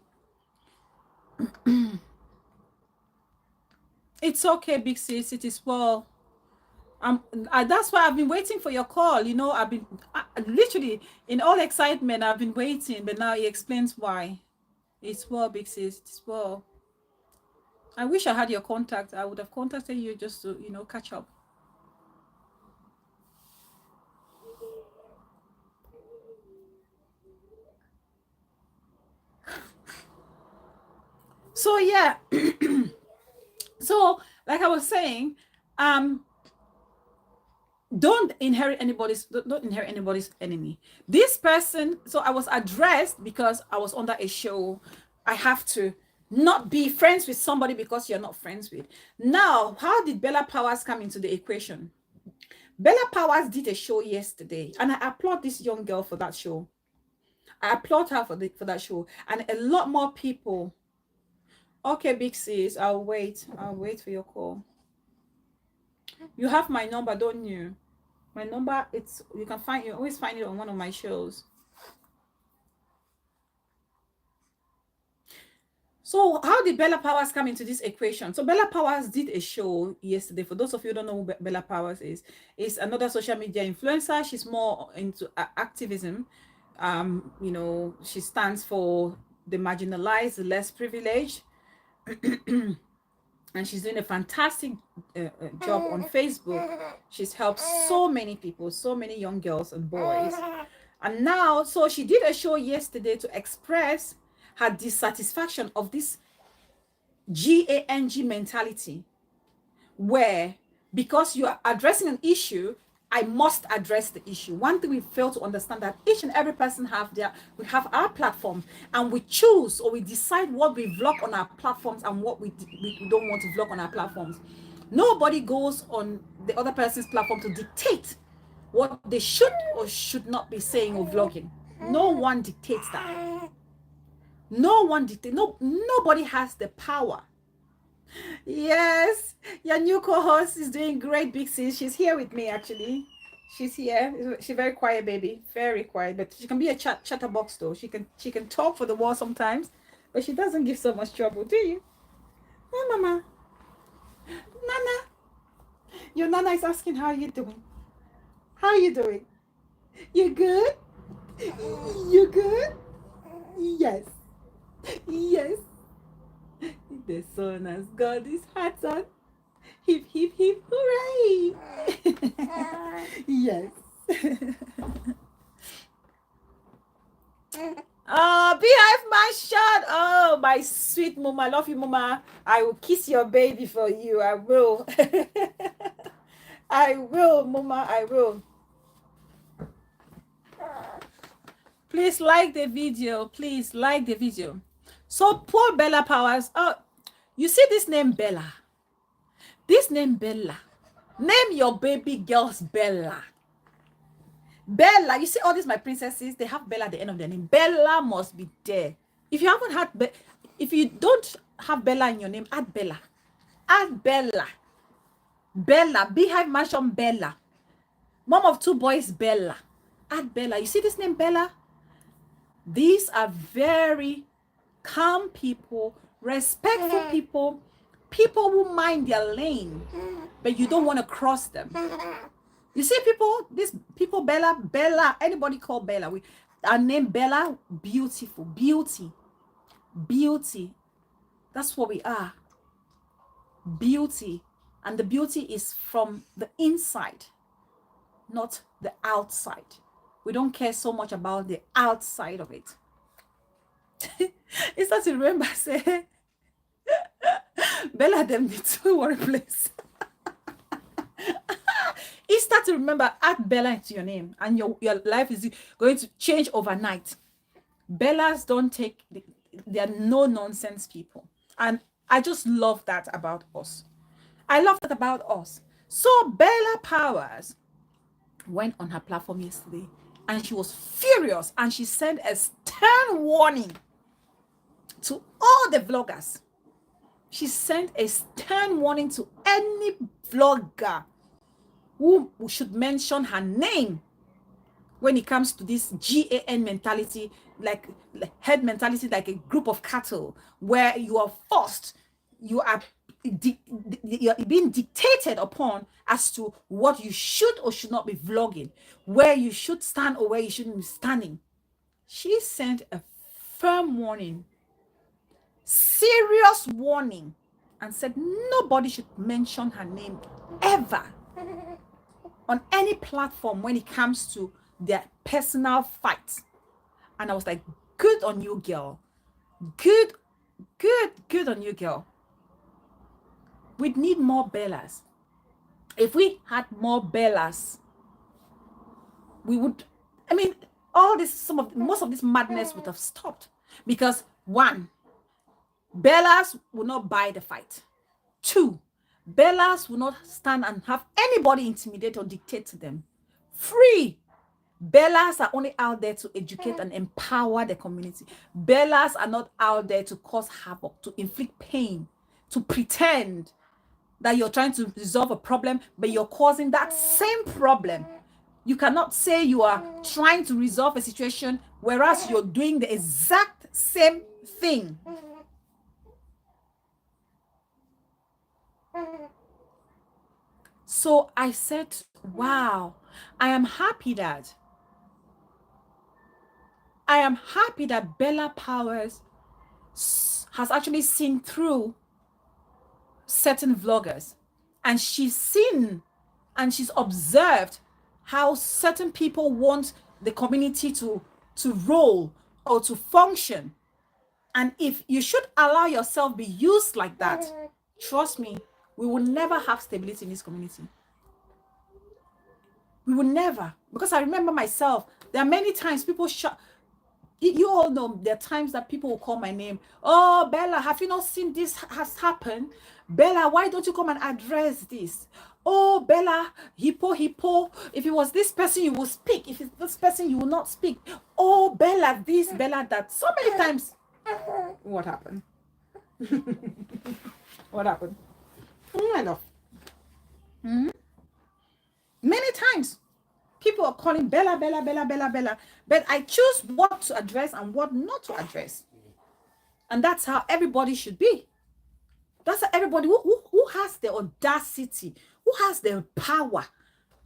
It's okay, big sis. It is well. That's why I've been waiting for your call. You know, I've been literally in all excitement. I've been waiting, but now he explains why. It's well, big sis. It's well. I wish I had your contact. I would have contacted you just to, you know, catch up. So yeah. So like I was saying, don't inherit anybody's enemy. This person, so I was addressed because I was under a show. I have to not be friends with somebody because you're not friends with. Now, how did Bella Powers come into the equation? Bella Powers did a show yesterday, and I applaud this young girl for that show. I applaud her for that show, and a lot more people. Okay, big sis, I'll wait for your call. You have my number, don't you? My number, you always find it on one of my shows. So how did Bella Powers come into this equation? So Bella Powers did a show yesterday. For those of you who don't know who Bella Powers is another social media influencer. She's more into activism. You know, she stands for the marginalized, the less privileged. And she's doing a fantastic job on Facebook. She's helped so many people, so many young girls and boys. And now, so she did a show yesterday to express her dissatisfaction of this GANG mentality, where because you are addressing an issue, I must address the issue. One thing we fail to understand that each and every person we have our platform, and we choose or we decide what we vlog on our platforms and what we don't want to vlog on our platforms. Nobody goes on the other person's platform to dictate what they should or should not be saying or vlogging. No one dictates that. No one dictates. Nobody has the power. Yes, your new co-host is doing great, big sis. She's here with me, actually. She's here. She's very quiet, baby. Very quiet, but she can be a chatterbox though. She can talk for the wall sometimes, but she doesn't give so much trouble, do you? Hi, Mama. Nana. Your Nana is asking how you doing. How you doing? You good? You good? Yes. Yes. The sun has got his hat on. Hip, hip, hip, hooray! Yes. Beehive man shot. Oh, my sweet mama. I love you, mama. I will kiss your baby for you. I will. I will, mama. I will. Please like the video. Please like the video. So poor Bella Powers. Oh, You see this name Bella. This name Bella. Name your baby girls Bella. Bella. You see all these my princesses, they have Bella at the end of their name. Bella must be there. If you haven't had, if you don't have Bella in your name, add Bella. Add Bella. Bella. Beehive Mansion Bella. Mom of 2 boys Bella. Add Bella. You see this name Bella? These are very calm people, respectful people, people who mind their lane, but you don't want to cross them. You see people, these people, Bella, anybody called Bella, our name Bella, beautiful, beauty. That's what we are. Beauty. And the beauty is from the inside, not the outside. We don't care so much about the outside of it. It's not to remember, say, Bella them the 2 worry place. It's start to remember, add Bella into your name, and your life is going to change overnight. Bellas don't take, they are no nonsense people. And I just love that about us. I love that about us. So Bella Powers went on her platform yesterday and she was furious, and she sent a stern warning to all the vloggers. She sent a stern warning to any vlogger who should mention her name when it comes to this GAN mentality, like head mentality, like a group of cattle, where you are forced, you're being dictated upon as to what you should or should not be vlogging, where you should stand or where you shouldn't be standing. She sent a firm warning, serious warning, and said nobody should mention her name ever on any platform when it comes to their personal fights. And I was like, good on you, girl. Good on you, girl. We need more Bellas. If we had more Bellas, we would, I mean, most of this madness would have stopped. Because 1, Bellas will not buy the fight. 2, Bellas will not stand and have anybody intimidate or dictate to them. 3, Bellas are only out there to educate and empower the community. Bellas are not out there to cause havoc, to inflict pain, to pretend that you're trying to resolve a problem, but you're causing that same problem. You cannot say you are trying to resolve a situation, whereas you're doing the exact same thing. So I said, wow, I am happy that Bella Powers has actually seen through certain vloggers, and she's seen and she's observed how certain people want the community to roll or to function. And if you should allow yourself be used like that, trust me, we will never have stability in this community. We will never. Because I remember myself, there are many times people you all know, there are times that people will call my name. Oh, Bella, have you not seen this has happened? Bella, why don't you come and address this? Oh, Bella, hippo. If it was this person, you will speak. If it's this person, you will not speak. Oh, Bella, this, Bella, that. So many times. What happened? What happened? I know. Many times. People are calling Bella. But I choose what to address and what not to address. And that's how everybody should be. That's how everybody who has the audacity, who has the power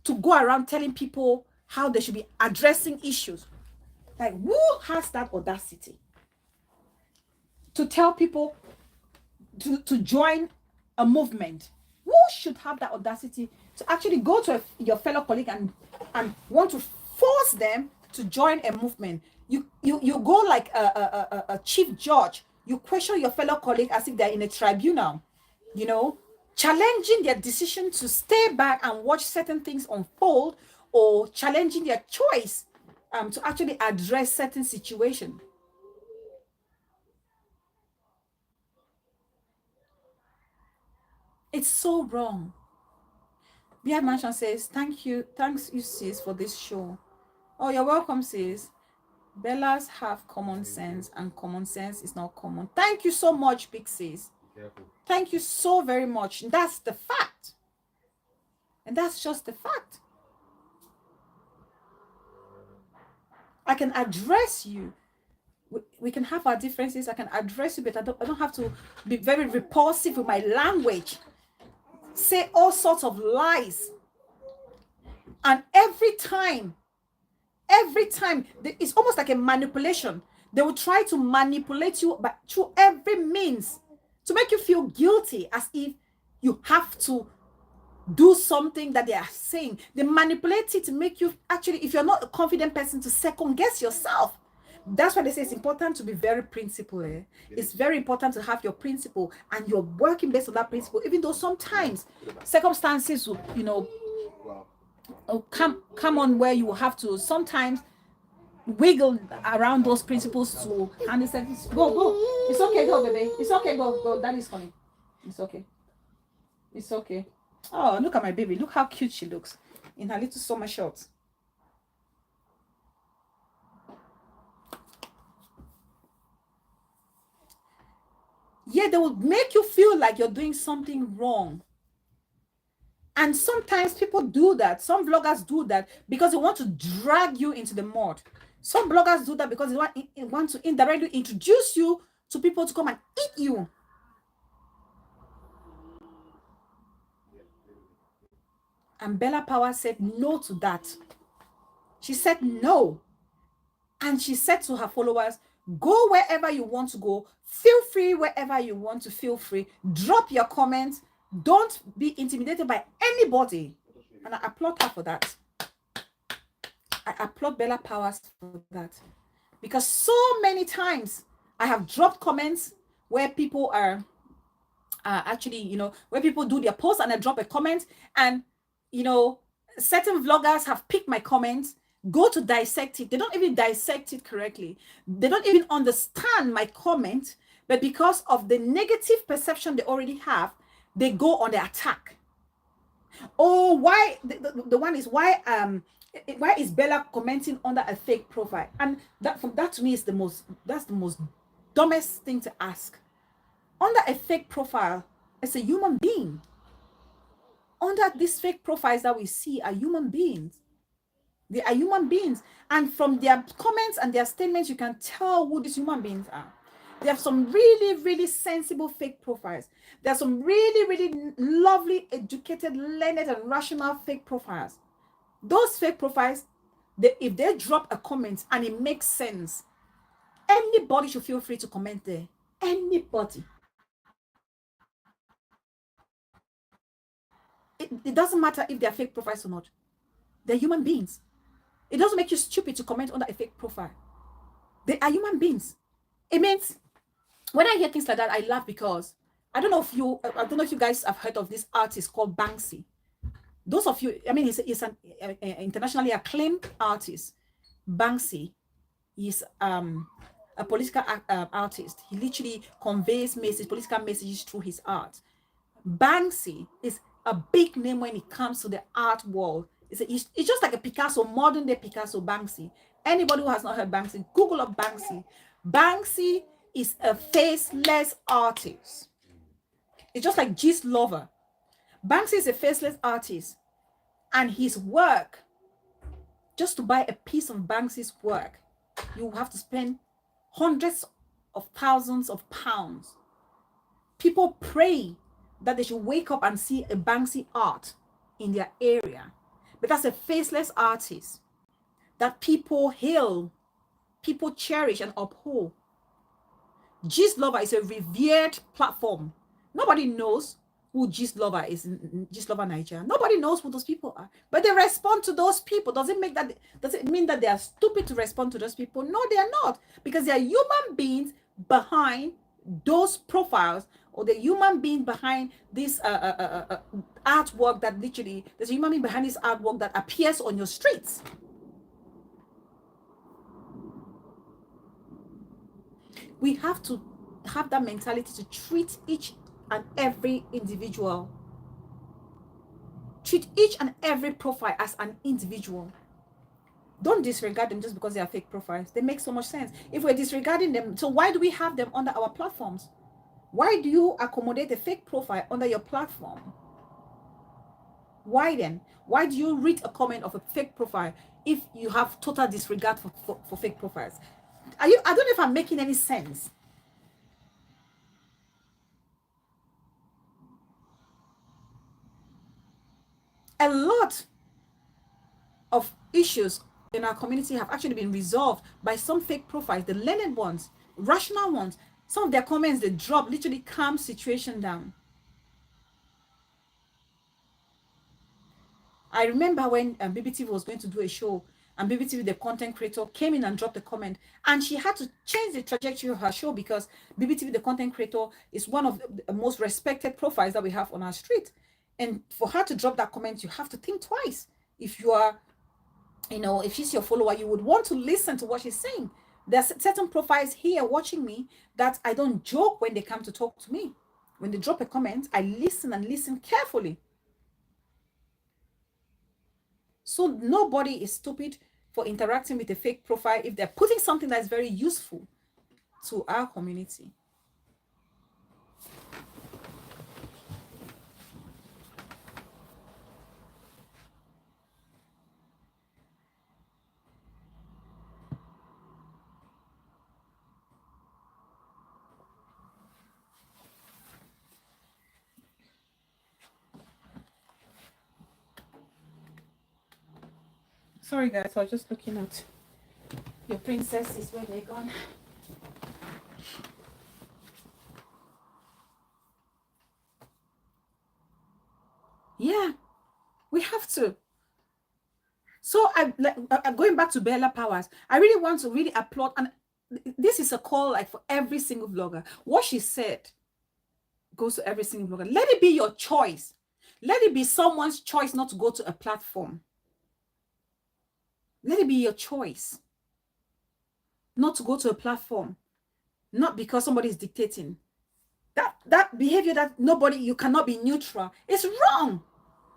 to go around telling people how they should be addressing issues. Like, who has that audacity to tell people to join a movement? Who should have that audacity to actually go to your fellow colleague and want to force them to join a movement? You go like a chief judge. You question your fellow colleague as if they're in a tribunal, you know, challenging their decision to stay back and watch certain things unfold, or challenging their choice to actually address certain situations. It's so wrong. Beard Mansion says, thanks you sis for this show. Oh, you're welcome, sis. Bellas have common sense, and common sense is not common. Thank you so much, big sis. Thank you so very much. That's the fact. And that's just the fact. I can address you. We can have our differences. I can address you, but I don't have to be very repulsive with my language. Say all sorts of lies. And every time, it's almost like a manipulation. They will try to manipulate you through every means to make you feel guilty, as if you have to do something that they are saying. They manipulate it to make you, actually, if you're not a confident person, to second guess yourself. That's why they say it's important to be very principled. It's very important to have your principle, and you're working based on that principle, even though sometimes circumstances will, come on where you have to sometimes wiggle around those principles to handle things. Go. It's okay, go, baby. It's okay, go. Daddy's coming. It's okay. Oh, look at my baby. Look how cute she looks in her little summer shorts. Yeah, they will make you feel like you're doing something wrong. And sometimes people do that. Some vloggers do that because they want to drag you into the mud. Some bloggers do that because they want to indirectly introduce you to people to come and eat you. And Bella Power said no to that. She said no. And she said to her followers, go wherever you want to go. Feel free wherever you want to feel free. Drop your comments. Don't be intimidated by anybody. And I applaud her for that. I applaud Bella Powers for that. Because so many times I have dropped comments where people are actually, where people do their post and I drop a comment, and, certain vloggers have picked my comments, go to dissect it. They don't even dissect it correctly. They don't even understand my comment, but because of the negative perception they already have, they go on the attack. Oh, why the one is why is Bella commenting under a fake profile? And that to me is the most dumbest thing to ask. Under a fake profile, it's a human being. Under these fake profiles that we see are human beings. They are human beings. And from their comments and their statements, you can tell who these human beings are. There are some really, really sensible fake profiles. There are some really, really lovely, educated, learned, and rational fake profiles. Those fake profiles, if they drop a comment and it makes sense, anybody should feel free to comment there. Anybody. It doesn't matter if they're fake profiles or not. They're human beings. It doesn't make you stupid to comment under a fake profile. They are human beings. It means when I hear things like that, I laugh because I don't know if you guys have heard of this artist called Banksy. Those of you, he's an internationally acclaimed artist. Banksy is a political artist. He literally conveys political messages through his art. Banksy is a big name when it comes to the art world. It's just like a Picasso, modern day Picasso. Banksy. Anybody who has not heard Banksy, Google up Banksy. Banksy is a faceless artist. It's just like Gist Lover. Banksy is a faceless artist, and his work, just to buy a piece of Banksy's work, you have to spend hundreds of thousands of pounds. People pray that they should wake up and see a Banksy art in their area. But that's a faceless artist that people hail, people cherish and uphold. Gist Lover is a revered platform. Nobody knows who Gist Lover is in Gist Lover Nigeria. Nobody knows who those people are. But they respond to those people. Does it mean that they are stupid to respond to those people? No, they are not. Because they are human beings behind those profiles, or the human being behind this artwork that literally, there's a human being behind this artwork that appears on your streets. We have to have that mentality to treat each and every individual Treat each and every profile as an individual. Don't disregard them just because they are fake profiles. They make so much sense. If we're disregarding them, so why do we have them under our platforms? Why do you accommodate a fake profile under your platform? Why then? Why do you read a comment of a fake profile if you have total disregard for fake profiles? I don't know if I'm making any sense. A lot of issues in our community have actually been resolved by some fake profiles, the learned ones, rational ones. Some of their comments they drop literally calm situation down. I remember when BBTV was going to do a show, and BBTV, the content creator, came in and dropped a comment, and she had to change the trajectory of her show because BBTV, the content creator, is one of the most respected profiles that we have on our street. And for her to drop that comment, you have to think twice. If you are, if she's your follower, you would want to listen to what she's saying. There's certain profiles here watching me that I don't joke when they come to talk to me. When they drop a comment, I listen and listen carefully. So nobody is stupid for interacting with a fake profile if they're putting something that's very useful to our community. Sorry guys, I was just looking at your princesses, where they're gone. Yeah, we have to. So I'm going back to Bella Powers. I really want to really applaud, and this is a call like for every single vlogger. What she said goes to every single vlogger. Let it be your choice. Let it be someone's choice not to go to a platform. Let it be your choice not to go to a platform, not because somebody is dictating. That behavior that you cannot be neutral, it's wrong.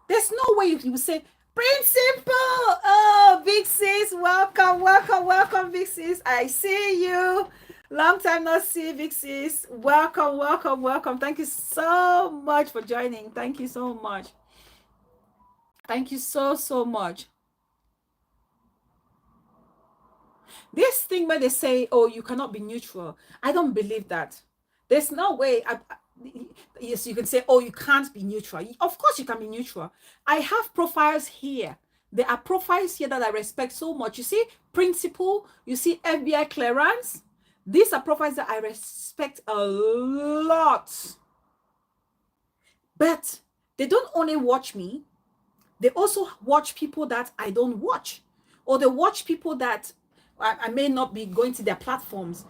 There's no way you will say, Principal, oh, Big Sis, welcome, Big Sis. I see you. Long time no see, Big Sis. Welcome. Thank you so much for joining. Thank you so much. Thank you so much. This thing where they say, oh, you cannot be neutral, I don't believe that. There's no way. Yes, you can say, oh, you can't be neutral. Of course you can be neutral. I have profiles here. There are profiles here that I respect so much. You see, Principal, you see FBI clearance. These are profiles that I respect a lot. But they don't only watch me. They also watch people that I don't watch. Or they watch people that I may not be going to their platforms.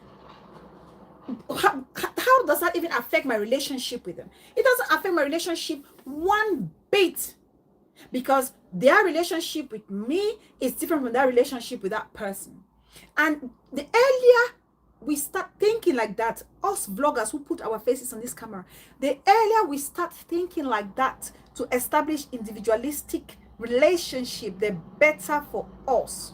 How does that even affect my relationship with them? It doesn't affect my relationship one bit, because their relationship with me is different from their relationship with that person. And the earlier we start thinking like that, us vloggers who put our faces on this camera, the earlier we start thinking like that to establish individualistic relationship, the better for us.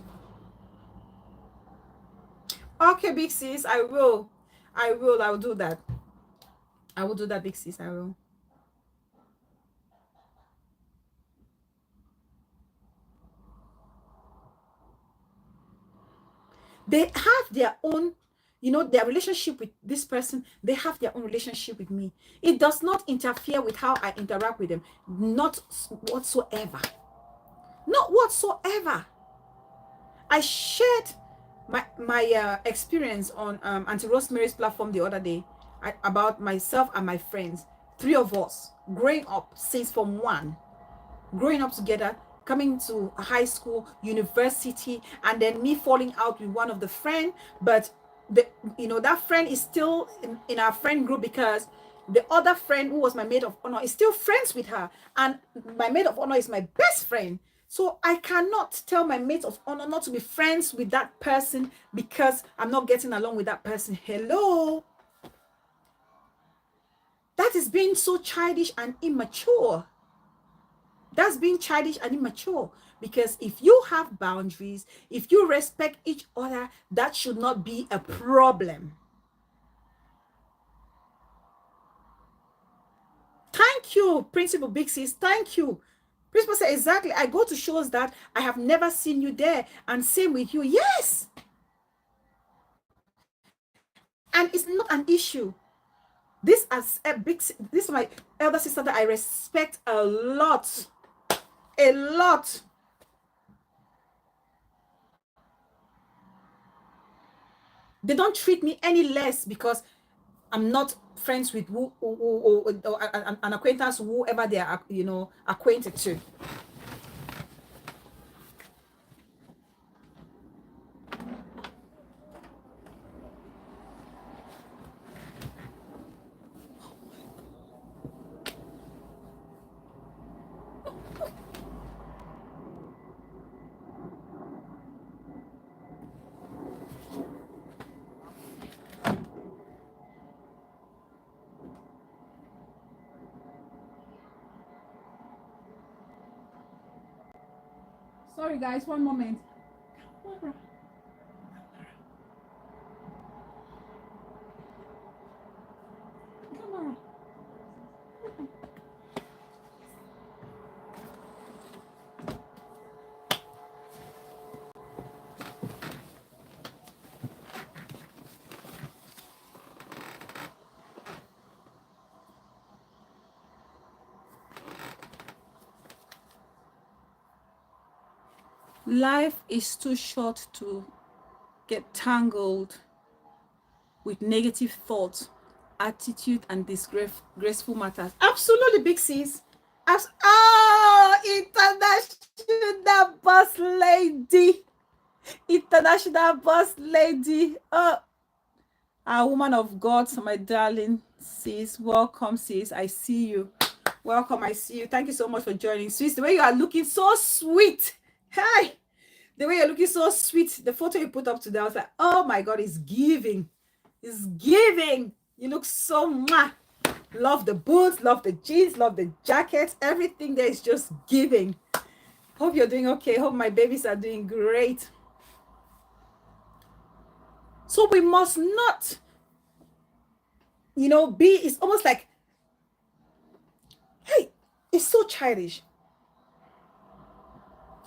Okay, Big Sis, I will do that. I will do that, Big Sis. I will. They have their own, their relationship with this person. They have their own relationship with me. It does not interfere with how I interact with them. Not whatsoever. Not whatsoever. I shared my experience on Auntie Rosemary's platform the other day about myself and my friends. 3 of us growing up since Form 1, growing up together, coming to high school, university, and then me falling out with one of the friend. But that friend is still in our friend group, because the other friend who was my maid of honor is still friends with her, and my maid of honor is my best friend. So I cannot tell my mate of honor not to be friends with that person because I'm not getting along with that person. Hello. That is being so childish and immature. That's being childish and immature. Because if you have boundaries, if you respect each other, that should not be a problem. Thank you, Principal Big Sis. Thank you. Principal said, exactly. I go to shows that I have never seen you there. And same with you. Yes. And it's not an issue. This as a big, this is my elder sister that I respect a lot. A lot. They don't treat me any less because I'm not friends with or an acquaintance, whoever they are, acquainted to. Sorry, guys, one moment. Life is too short to get tangled with negative thoughts, attitude, and disgraceful matters. Absolutely, big sis. International boss lady. International boss lady. Oh, our woman of God, my darling sis. Welcome, sis. I see you. Welcome, I see you. Thank you so much for joining. Sis, the way you are looking so sweet. Hey, the way you're looking so sweet. The photo you put up today, I was like, oh my God, it's giving. It's giving. You look so mwah. Love the boots, love the jeans, love the jackets. Everything there is just giving. Hope you're doing okay. Hope my babies are doing great. So we must not, it's almost like, hey, it's so childish.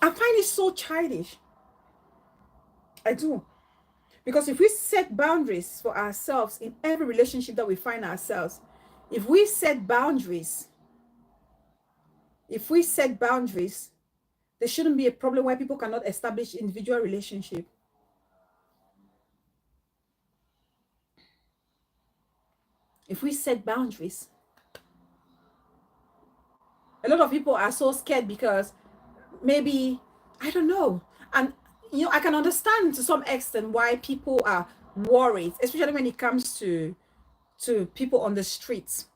I find it so childish. I do. Because if we set boundaries for ourselves in every relationship that we find ourselves, if we set boundaries, there shouldn't be a problem where people cannot establish individual relationship. If we set boundaries, a lot of people are so scared because maybe, I don't know. And, I can understand to some extent why people are worried, especially when it comes to people on the streets.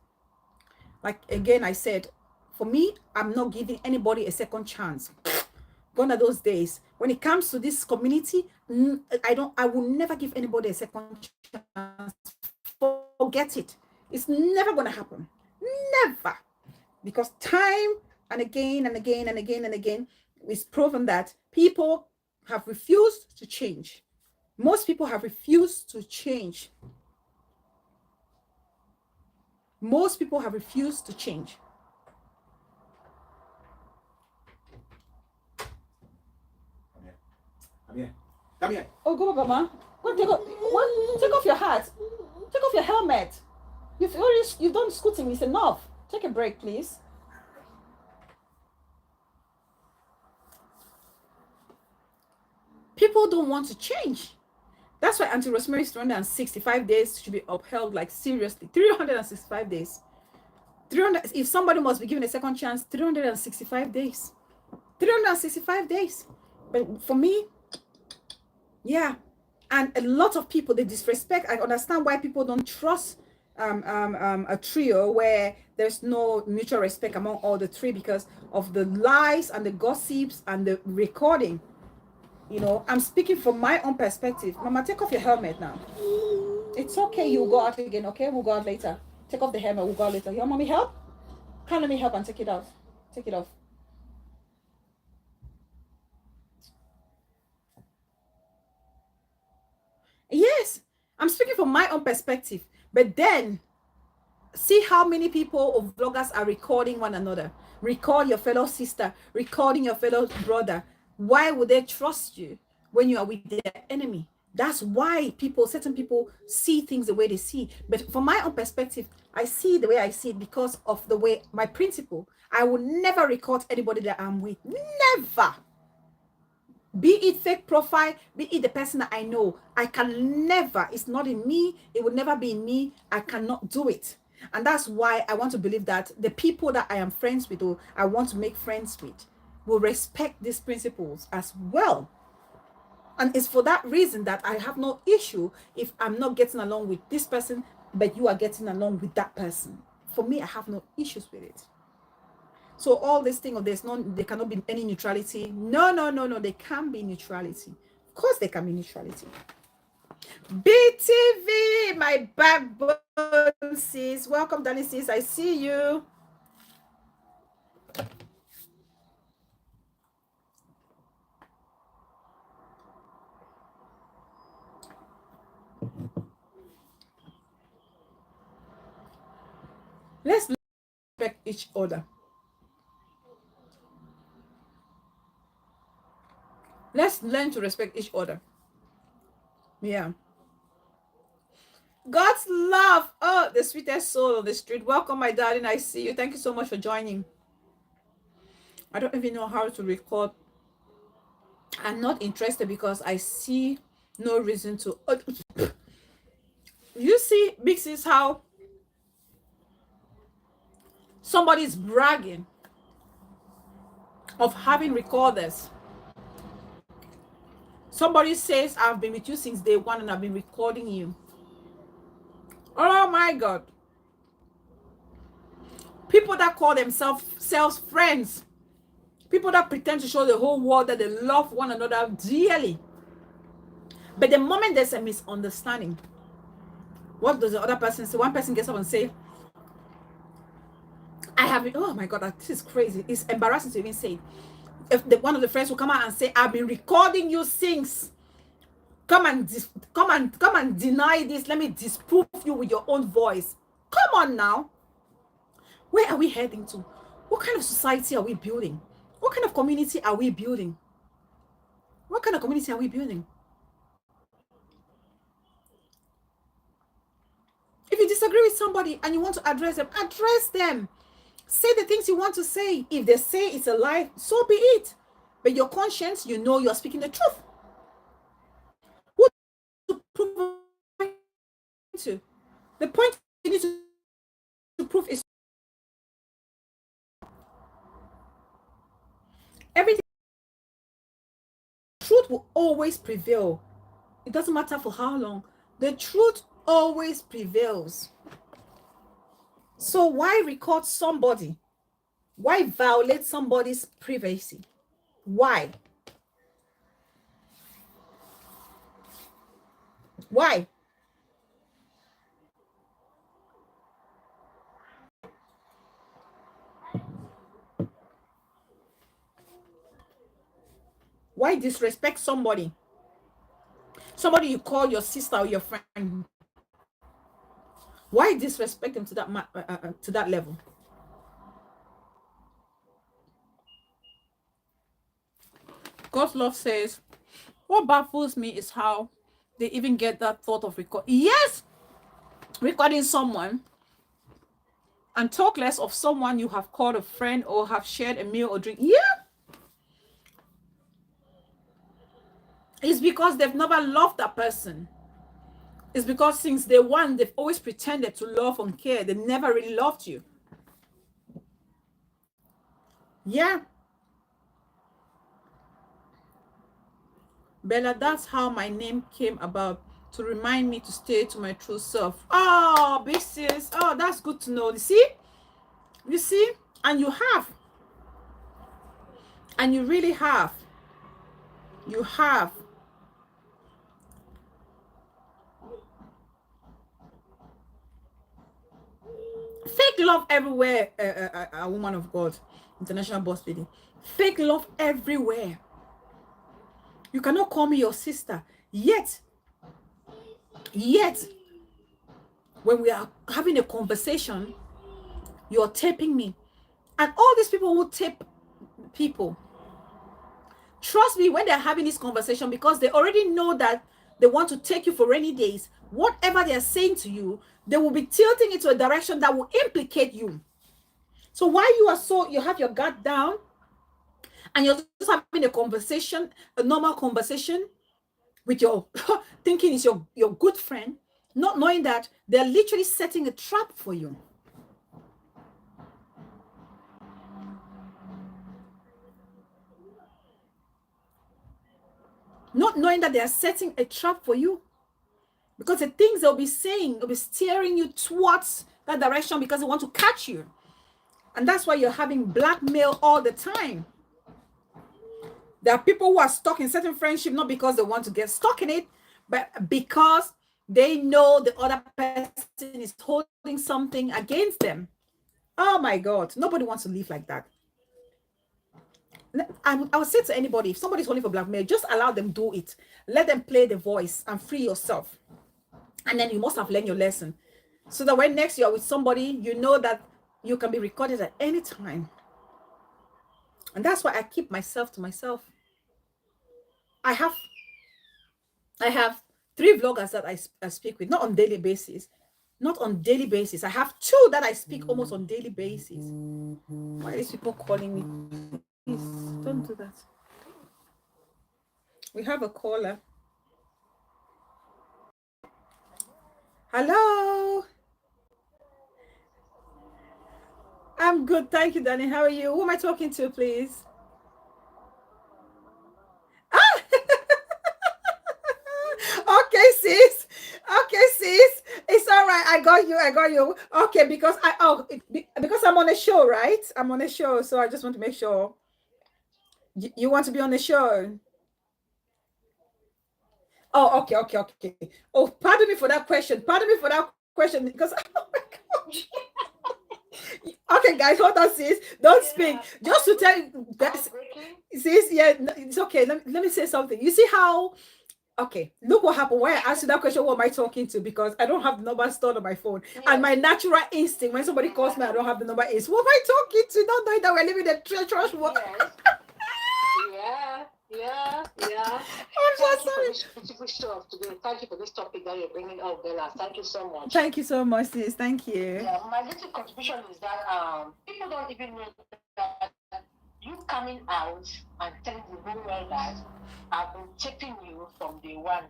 Like, again, I said, for me, I'm not giving anybody a second chance. Gone are those days. When it comes to this community, I will never give anybody a second chance. Forget it. It's never going to happen. Never. Because time and again and again and again and again, it's proven that people have refused to change. Most people have refused to change. Most people have refused to change. Come here. Come here. Oh, go, Mama. Go take off your hat. Take off your helmet. You've done scooting. It's enough. Take a break, please. People don't want to change. That's why anti-Rosemary's 365 days should be upheld, like seriously. 365 days. 300. If somebody must be given a second chance, 365 days. 365 days. But for me, yeah. And a lot of people, they disrespect. I understand why people don't trust a trio where there's no mutual respect among all the three because of the lies and the gossips and the recording. I'm speaking from my own perspective. Mama, take off your helmet now. It's okay. You'll go out again, okay? We'll go out later. Take off the helmet. We'll go out later. You want mommy help? Come, let me help and take it off. Take it off. I'm speaking from my own perspective. But then see how many people or vloggers are recording one another. Record your fellow sister, recording your fellow brother. Why would they trust you when you are with their enemy? That's why certain people see things the way they see. But from my own perspective, I see the way I see it because of the way my principle. I will never record anybody that I'm with. Never. Be it fake profile, be it the person that I know. I can never, it's not in me, it will never be in me. I cannot do it. And that's why I want to believe that the people that I am friends with or I want to make friends with will respect these principles as well. And it's for that reason that I have no issue if I'm not getting along with this person, but you are getting along with that person. For me, I have no issues with it. So all this thing of there cannot be any neutrality. No, there can be neutrality. Of course there can be neutrality. BTV, my backbone sis. Welcome, Danny sis. I see you. Let's respect each other. Let's learn to respect each other. Yeah. God's love. Oh, the sweetest soul of the street. Welcome, my darling. I see you. Thank you so much for joining. I don't even know how to record. I'm not interested because I see no reason to. You see, Big Sis, how somebody's bragging of having recorders. Somebody says, I've been with you since day one and I've been recording you. Oh my God. People that call themselves friends. People that pretend to show the whole world that they love one another dearly. But the moment there's a misunderstanding, what does the other person say? One person gets up and say, I have been, oh my God, this is crazy. It's embarrassing to even say. If one of the friends will come out and say, I've been recording you since. Come and deny this. Let me disprove you with your own voice. Come on now. Where are we heading to? What kind of society are we building? What kind of community are we building? What kind of community are we building? If you disagree with somebody and you want to address them. Say the things you want to say. If they say it's a lie, so be it. But your conscience, you know you're speaking the truth. What to prove to? The point you need to prove is everything. Truth will always prevail. It doesn't matter for how long. The truth always prevails. So why record somebody? Why violate somebody's privacy? Why? Why? Why disrespect somebody? Somebody you call your sister or your friend. Why disrespect them to that level? God's love says, what baffles me is how they even get that thought of record. Yes, recording someone, and talk less of someone you have called a friend or have shared a meal or drink. Yeah, it's because they've never loved that person. It's because since day one, they've always pretended to love and care. They never really loved you. Yeah. Bella, that's how my name came about, to remind me to stay to my true self. Oh, big sis. Oh, that's good to know. You see, and you have, and you really have. You have. Fake love everywhere, a woman of God, international boss lady. Fake love everywhere. You cannot call me your sister, yet Yet, when we are having a conversation, you're taping me. And all these people who tape people, trust me, when they're having this conversation, because they already know that they want to take you for rainy days, whatever they're saying to you, they will be tilting it to a direction that will implicate you. So while you have your guard down and you're just having a conversation, a normal conversation with your thinking is your good friend, not knowing that they're literally setting a trap for you. Not knowing that they are setting a trap for you. Because the things they'll be saying will be steering you towards that direction because they want to catch you. And that's why you're having blackmail all the time. There are people who are stuck in certain friendship, not because they want to get stuck in it, but because they know the other person is holding something against them. Oh my God, nobody wants to live like that. I would say to anybody, if somebody's holding for blackmail, just allow them do it. Let them play the voice and free yourself. And then you must have learned your lesson. So that when next you're with somebody, you know that you can be recorded at any time. And that's why I keep myself to myself. I have 3 vloggers that I speak with, not on daily basis. Not on daily basis. I have 2 that I speak almost on daily basis. Why are these people calling me? Please don't do that. We have a caller. Hello. I'm good, thank you, Danny. How are you? Who am I talking to, please? Okay, sis. Okay, sis. It's all right. I got you. Okay, because because I'm on a show, right? I'm on a show, so I just want to make sure. You want to be on the show? Oh, okay. Oh, pardon me for that question. Because oh my gosh. Okay, guys, hold on, sis. Don't speak. Just to tell you, guys, sis. Yeah, it's okay. Let me say something. You see how? Okay, look what happened. Why I asked you that question, what am I talking to? Because I don't have the number stored on my phone. Yes. And my natural instinct, when somebody calls me, I don't have the number, is what am I talking to? Not knowing that we're living in a treacherous world. Yeah. I'm so sorry. Thank you for this topic that you're bringing out, Bella. Thank you so much. Thank you so much, sis. Thank you. Yeah, my little contribution is that people don't even know that you coming out and telling the whole world that I've been taping you from day one.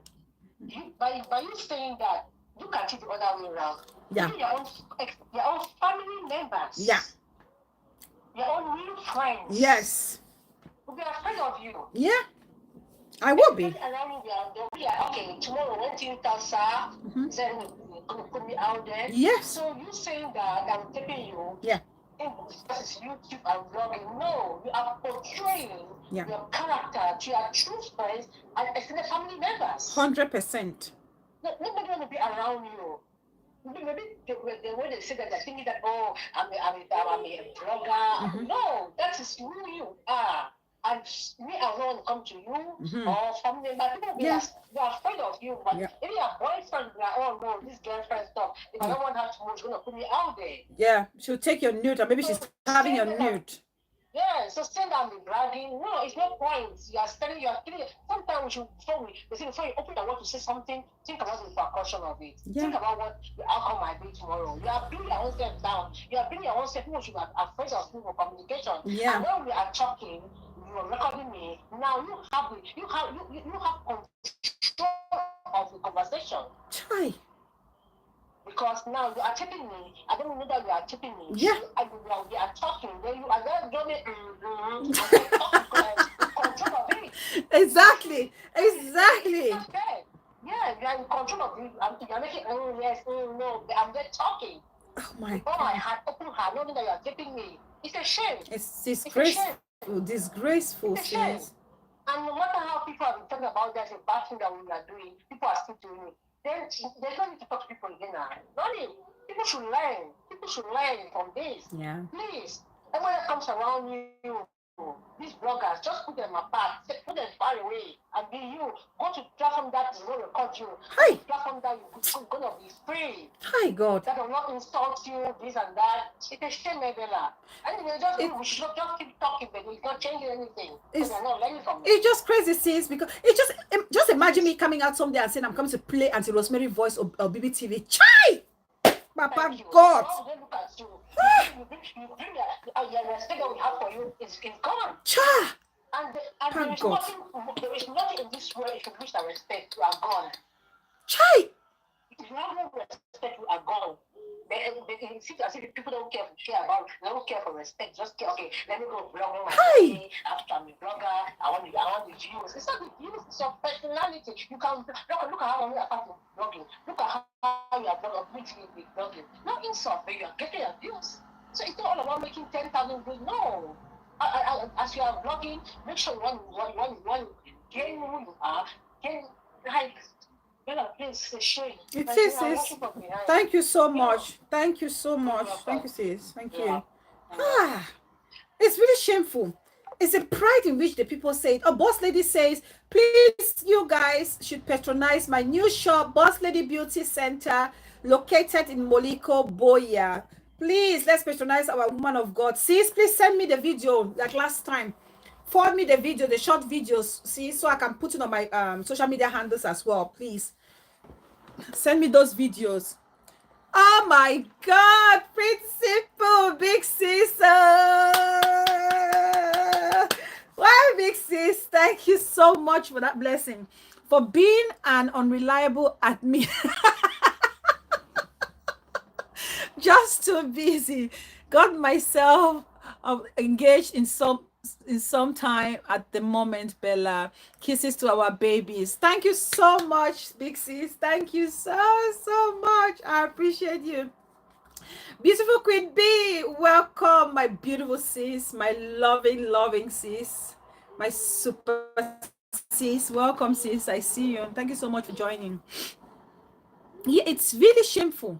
By you saying that, look at it the other way around. Yeah. Even your own family members. Yeah. Your own real friends. Yes. Will be afraid of you. Yeah. I will be. They'll be like, okay, tomorrow when you tell Sir, then you put me out there. Yes. So you saying that I'm taping you. Yeah. This is YouTube and vlogging. No, you are portraying your character to your true friends and extended family members. 100%. Nobody want to be around you. Maybe the way they say that, they're thinking that, oh, I'm a vlogger. No, that is who you are. And me, I don't want to come to you or family members. People they're afraid of you. But if your boyfriend like, oh no, this girlfriend stuff, if I don't want her to move, she's going to put me out there. Yeah, she'll take your nude, or maybe she's having your nude. Yeah, so stand down and be bragging. No, it's no point. You are telling. Sometimes we should, before you open your mouth to say something, think about the repercussion of it. Yeah. Think about what the outcome might be tomorrow. You are bringing your own self down. You are bringing your own self. People should be afraid of people communication. Yeah. And when we are talking, you are recording me. Now you have control of the conversation. Try. Because now you are taping me. I don't know that you are taping me. Yeah. We are talking. Then you are there doing and then control of it. Exactly. Okay. Yeah, you are in control of it. You're making yes, no. I'm there talking. Oh my God. Oh my heart, open heart, knowing that you are taping me. It's a shame. It's disgraceful. Disgraceful. It's a shame. And no matter how people have been talking about that, the bad thing that we are doing, people are still doing it. Then there's no need to talk to people again now. People should learn. People should learn from this. Yeah. Please. Everyone that comes around you, These bloggers, just put them apart, put them far away, and be you. Go to platform that is going to record you. Hi. Platform that you're going to be free. Hi, God. That will not insult you, this and that. It's a shame, Bella. And we should just keep talking, but it's not changing anything. Because we're not learning from it. It's just crazy, sis, because it's just imagine me coming out someday and saying I'm coming to play Auntie Rosemary voice or BBTV. Chai! Papa God. So they look at you. You bring your respect that we have for you is gone. Cha! And there is nothing in this world if you lose that respect, you are gone. Chai! If you have no respect, you are gone. It seems as if people don't care about, they don't care for respect. Just care, okay, let me go blogging my body. After I'm a blogger, I want the views. It's not the views, it's your personality. You can look at how you are part of blogging. Look at how you are blogging. No insult, but you are getting abuse. So it's not all about making 10,000 views. No. As you are blogging, make sure you want to gain who you are, gain likes. It is, sis. Thank you so much. Thank you so much. Thank you, sis. Thank you. It's really shameful. It's a pride in which the people say it. A boss lady says, please, you guys should patronize my new shop, Boss Lady Beauty Center, located in Moliko, Boya. Please, let's patronize our woman of God. Sis, please send me the video like last time. Forward me the video, the short videos, see, so I can put it on my social media handles as well. Please send me those videos. Oh my God, Principal Big Sis. Why, Big Sis? Thank you so much for that blessing, for being an unreliable admin. Just too busy. Got myself engaged in some time at the moment, Bella. Kisses to our babies. Thank you so much, Big Sis. Thank you so much. I appreciate you. Beautiful Queen B, welcome, my beautiful sis, my loving sis, my super sis. Welcome, sis. I see you. Thank you so much for joining. Yeah, it's really shameful.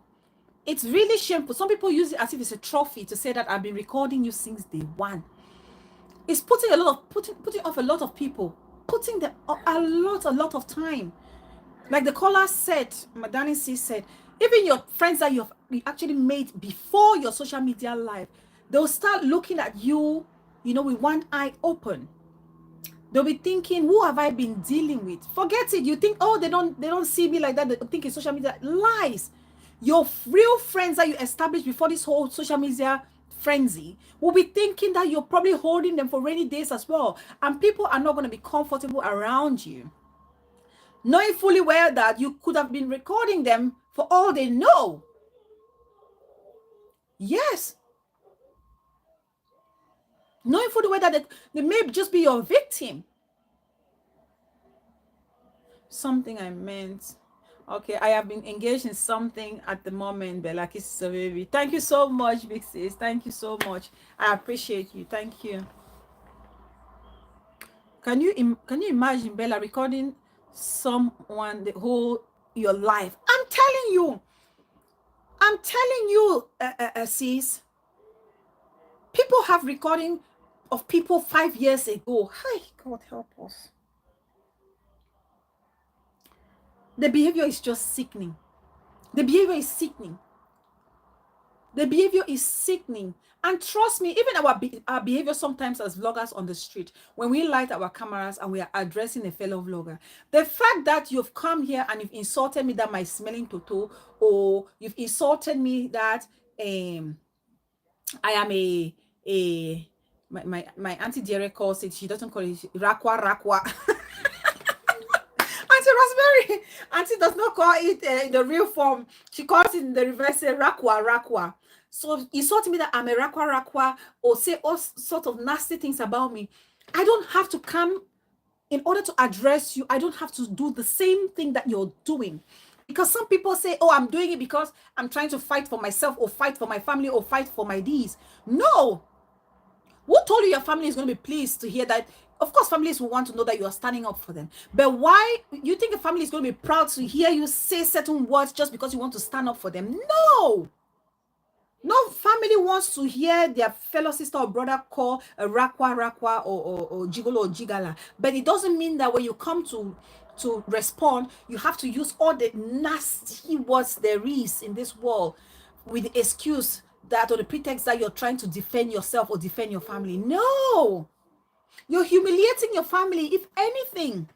It's really shameful. Some people use it as if it's a trophy to say that I've been recording you since day one. It's putting off a lot of people, putting them a lot of time. Like the caller said, Madani C said, even your friends that you actually made before your social media life, they'll start looking at you, with one eye open. They'll be thinking, who have I been dealing with? Forget it. You think, oh, they don't see me like that. They think it's social media. Lies. Your real friends that you established before this whole social media frenzy will be thinking that you're probably holding them for rainy days as well. And people are not going to be comfortable around you, knowing fully well that you could have been recording them for all they know. Yes. Knowing fully well that they may just be your victim. Something I meant. Okay, I have been engaged in something at the moment, Bella. Kisses a baby. Thank you so much, Big Sis. Thank you so much. I appreciate you. Thank you. Can you imagine, Bella, recording someone the whole your life? I'm telling you, sis. People have recording of people 5 years ago. Hi, God help us. The behavior is just sickening. The behavior is sickening. The behavior is sickening. And trust me, even our behavior sometimes as vloggers on the street, when we light our cameras and we are addressing a fellow vlogger, the fact that you've come here and you've insulted me that my smelling toto, or you've insulted me that I am my auntie Jerry calls it, she doesn't call it rakwa. Auntie Rosemary, Auntie does not call it in the real form. She calls it in the reverse, rakwa. So insult me that I'm a rakwa, or say all sort of nasty things about me. I don't have to come in order to address you. I don't have to do the same thing that you're doing. Because some people say, oh, I'm doing it because I'm trying to fight for myself, or fight for my family, or fight for my D's. No. Who told you your family is going to be pleased to hear that? Of course, families will want to know that you are standing up for them. But why you think a family is going to be proud to hear you say certain words just because you want to stand up for them? No. No family wants to hear their fellow sister or brother call a rakwa or jigolo or jigala. But it doesn't mean that when you come to respond, you have to use all the nasty words there is in this world with the excuse that or the pretext that you're trying to defend yourself or defend your family. No, you're humiliating your family, if anything.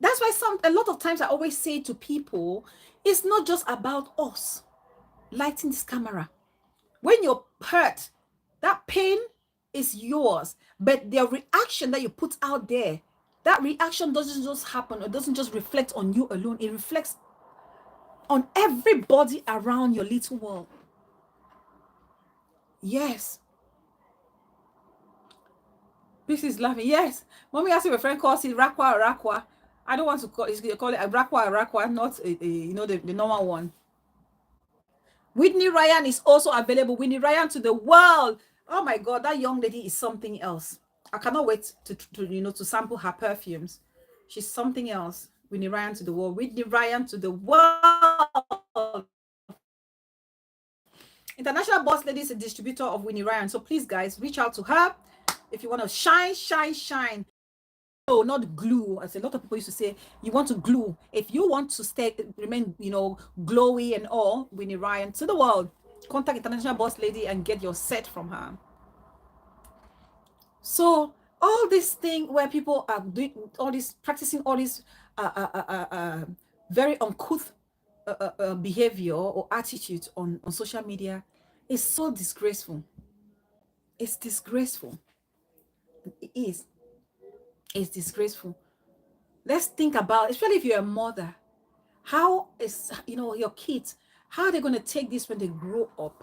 That's why a lot of times I always say to people, it's not just about us lighting this camera. When you're hurt, that pain is yours, but the reaction that you put out there, that reaction doesn't just happen or doesn't just reflect on you alone. It reflects on everybody around your little world. Yes. This is laughing. Yes. Mommy asked if a friend calls it rakwa or rakwa. I don't want to call it a rakwa, not the normal one. Whitney Ryan is also available. Whitney Ryan to the world. Oh my God, that young lady is something else. I cannot wait to sample her perfumes. She's something else. Whitney Ryan to the world. Whitney Ryan to the world. International Boss Lady is a distributor of Whitney Ryan. So please, guys, reach out to her if you want to shine. No, not glue. As a lot of people used to say, you want to glue. If you want to remain, glowy and all, Whitney Ryan to the world. Contact International Boss Lady and get your set from her. So all this thing where people are doing all this, practicing all this very uncouth behavior or attitude on social media is so disgraceful. It's disgraceful. It is. It's disgraceful. Let's think about, especially if you're a mother, how is your kids, how are they going to take this when they grow up?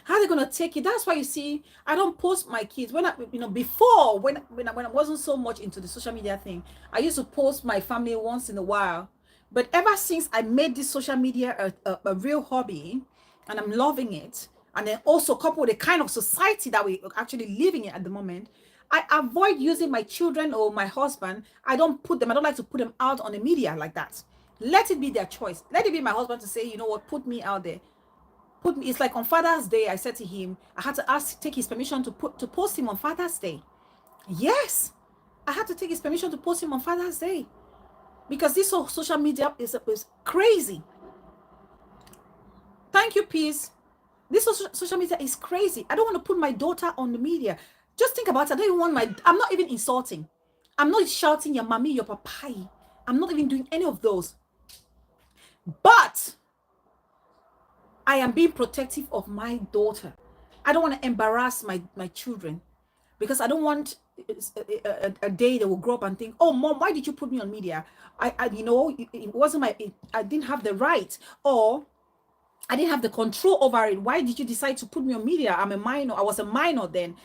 How are they going to take it? That's why you see, I don't post my kids. When before, when I wasn't so much into the social media thing, I used to post my family once in a while. But ever since I made this social media a real hobby, and I'm loving it, and then also coupled with the kind of society that we're actually living in at the moment, I avoid using my children or my husband. I don't like to put them out on the media like that. Let it be their choice. Let it be my husband to say, you know what, put me out there. It's like on Father's Day, I said to him, I had to take his permission to post him on Father's Day. Yes, I had to take his permission to post him on Father's Day because this whole social media is crazy. Thank you, peace. This social media is crazy. I don't want to put my daughter on the media. Just think about it. I don't even want I'm not even insulting. I'm not shouting your mommy, your papai. I'm not even doing any of those. But I am being protective of my daughter. I don't want to embarrass my children because I don't want a day they will grow up and think, oh, Mom, why did you put me on media? It wasn't I didn't have the right, or I didn't have the control over it. Why did you decide to put me on media? I'm a minor. I was a minor then.